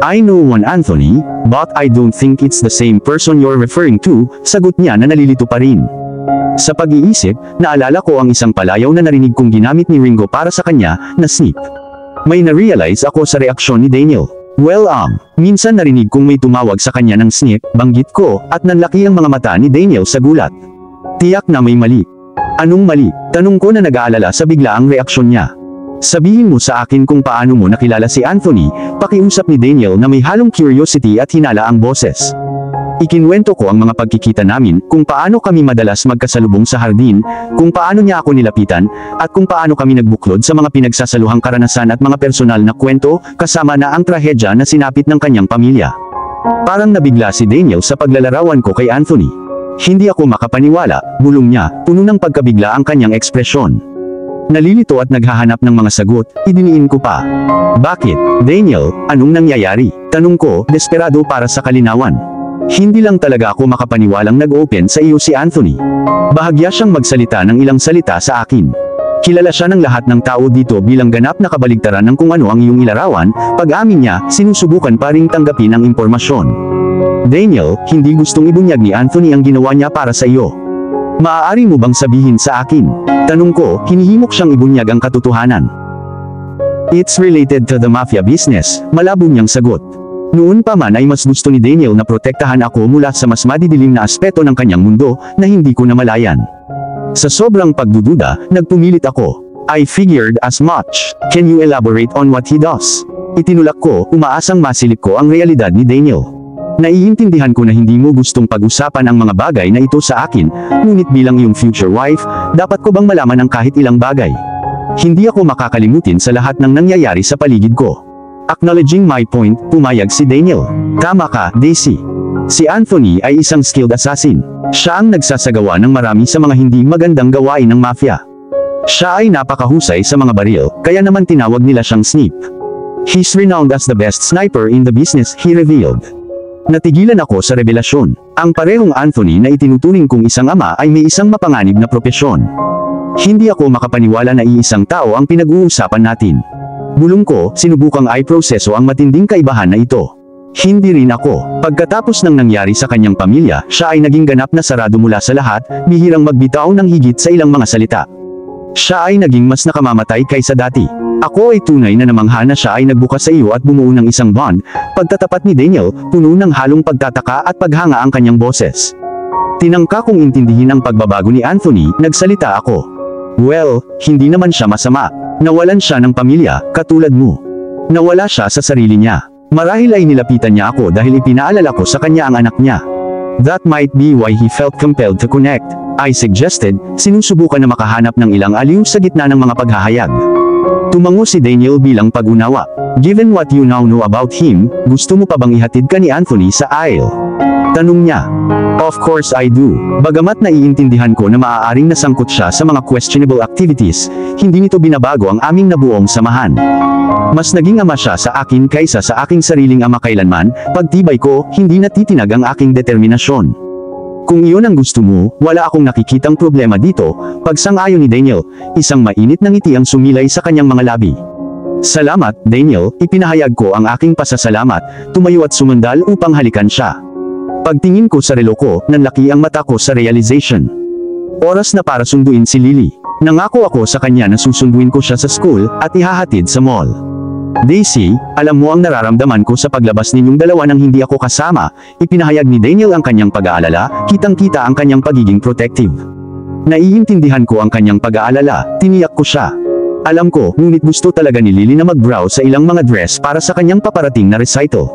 I know one Anthony, but I don't think it's the same person you're referring to, sagot niya na nalilito pa rin. Sa pag-iisip, naalala ko ang isang palayaw na narinig kong ginamit ni Ringo para sa kanya, na snip. May na-realize ako sa reaksyon ni Daniel. Well minsan narinig kong may tumawag sa kanya ng snip, banggit ko, at nanlaki ang mga mata ni Daniel sa gulat. Tiyak na may mali. Anong mali? Tanong ko na nag-aalala sa biglaang reaksyon niya. Sabihin mo sa akin kung paano mo nakilala si Anthony, pakiusap ni Daniel na may halong curiosity at hinala ang boses. Ikinwento ko ang mga pagkikita namin, kung paano kami madalas magkasalubong sa hardin, kung paano niya ako nilapitan, at kung paano kami nagbuklod sa mga pinagsasaluhang karanasan at mga personal na kwento, kasama na ang trahedya na sinapit ng kanyang pamilya. Parang nabigla si Daniel sa paglalarawan ko kay Anthony. Hindi ako makapaniwala, bulong niya, puno ng pagkabigla ang kanyang ekspresyon. Nalilito at naghahanap ng mga sagot, idiniin ko pa. Bakit, Daniel, anong nangyayari? Tanong ko, desperado para sa kalinawan. Hindi lang talaga ako makapaniwalang nag-open sa iyo si Anthony. Bahagya siyang magsalita ng ilang salita sa akin. Kilala siya ng lahat ng tao dito bilang ganap na kabaligtaran ng kung ano ang iyong ilarawan, pag-amin niya, sinusubukan pa ring tanggapin ang impormasyon. Daniel, hindi gustong ibunyag ni Anthony ang ginawa niya para sa iyo. Maaari mo bang sabihin sa akin? Tanong ko, hinihimok siyang ibunyag ang katotohanan. It's related to the mafia business, malabo niyang sagot. Noon pa man ay mas gusto ni Daniel na protektahan ako mula sa mas madidilim na aspeto ng kanyang mundo, na hindi ko namalayan. Sa sobrang pagdududa, nagpumilit ako. I figured as much. Can you elaborate on what he does? Itinulak ko, umaasang masilip ko ang realidad ni Daniel. Naiintindihan ko na hindi mo gustong pag-usapan ang mga bagay na ito sa akin, ngunit bilang iyong future wife, dapat ko bang malaman ang kahit ilang bagay? Hindi ako makakalimutin sa lahat ng nangyayari sa paligid ko. Acknowledging my point, pumayag si Daniel. Tama ka, Daisy. Si Anthony ay isang skilled assassin. Siya ang nagsasagawa ng marami sa mga hindi magandang gawain ng mafia. Siya ay napakahusay sa mga baril, kaya naman tinawag nila siyang snip. He's renowned as the best sniper in the business, he revealed. Natigilan ako sa revelasyon. Ang parehong Anthony na itinuturing kong isang ama ay may isang mapanganib na propesyon. Hindi ako makapaniwala na iisang tao ang pinag-uusapan natin. Bulong ko, sinubukang i-proseso ang matinding kaibahan na ito. Hindi rin ako. Pagkatapos ng nangyari sa kanyang pamilya, siya ay naging ganap na sarado mula sa lahat, bihirang magbitaw ng higit sa ilang mga salita. Siya ay naging mas nakamamatay kaysa dati. Ako ay tunay na namangha na siya ay nagbukas sa iyo at bumuo ng isang bond. Pagtatapat ni Daniel, puno ng halong pagtataka at paghanga ang kanyang boses. Tinangka kong intindihin ang pagbabago ni Anthony, nagsalita ako. Well, hindi naman siya masama. Nawalan siya ng pamilya, katulad mo. Nawala siya sa sarili niya. Marahil ay nilapitan niya ako dahil ipinaalala ko sa kanya ang anak niya. That might be why he felt compelled to connect. I suggested, sinusubukan na makahanap ng ilang aliw sa gitna ng mga paghahayag. Tumango si Daniel bilang pag-unawa. Given what you now know about him, gusto mo pa bang ihatid ka ni Anthony sa aisle? Tanong niya. Of course I do. Bagamat naiintindihan ko na maaaring nasangkot siya sa mga questionable activities, hindi nito binabago ang aming nabuong samahan. Mas naging ama siya sa akin kaysa sa aking sariling ama kailanman, pagtibay ko, hindi natitinag ang aking determinasyon. Kung iyon ang gusto mo, wala akong nakikitang problema dito, pagsang-ayon ni Daniel, isang mainit na ngiti ang sumilay sa kanyang mga labi. Salamat, Daniel, ipinahayag ko ang aking pasasalamat, tumayo at sumandal upang halikan siya. Pagtingin ko sa relo ko, nanlaki ang mata ko sa realization. Oras na para sunduin si Lily. Nangako ako sa kanya na susunduin ko siya sa school, at ihahatid sa mall. Daisy, alam mo ang nararamdaman ko sa paglabas ninyong dalawa nang hindi ako kasama, ipinahayag ni Daniel ang kanyang pag-aalala, kitang-kita ang kanyang pagiging protective. Naiintindihan ko ang kanyang pag-aalala, tiniyak ko siya. Alam ko, ngunit gusto talaga ni Lily na mag-browse sa ilang mga dress para sa kanyang paparating na recital.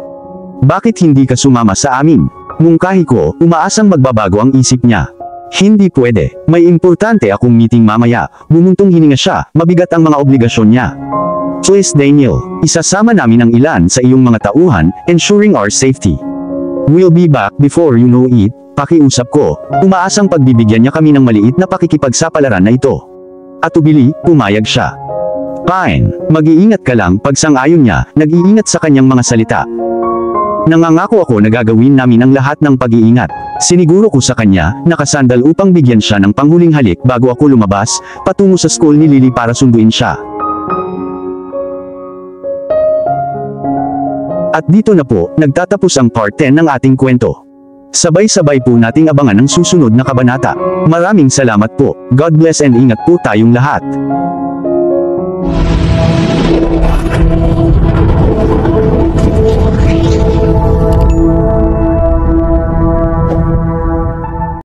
Bakit hindi ka sumama sa amin? Mungkahi ko, umaasang magbabago ang isip niya. Hindi pwede. May importante akong meeting mamaya. Bumuntong hininga siya, mabigat ang mga obligasyon niya. Please Daniel, isasama namin ang ilan sa iyong mga tauhan, ensuring our safety. We'll be back before you know it, pakiusap ko. Umaasang pagbibigyan niya kami ng maliit na pakikipagsapalaran na ito. At ubili, pumayag siya. Fine, mag-iingat ka lang. Pagsang-ayon niya, nag-iingat sa kanyang mga salita. Nangangako ako na gagawin namin ang lahat ng pag-iingat. Siniguro ko sa kanya, nakasandal upang bigyan siya ng panghuling halik bago ako lumabas, patungo sa school ni Lily para sunduin siya. At dito na po, nagtatapos ang part 10 ng ating kwento. Sabay-sabay po nating abangan ang susunod na kabanata. Maraming salamat po. God bless and ingat po tayong lahat.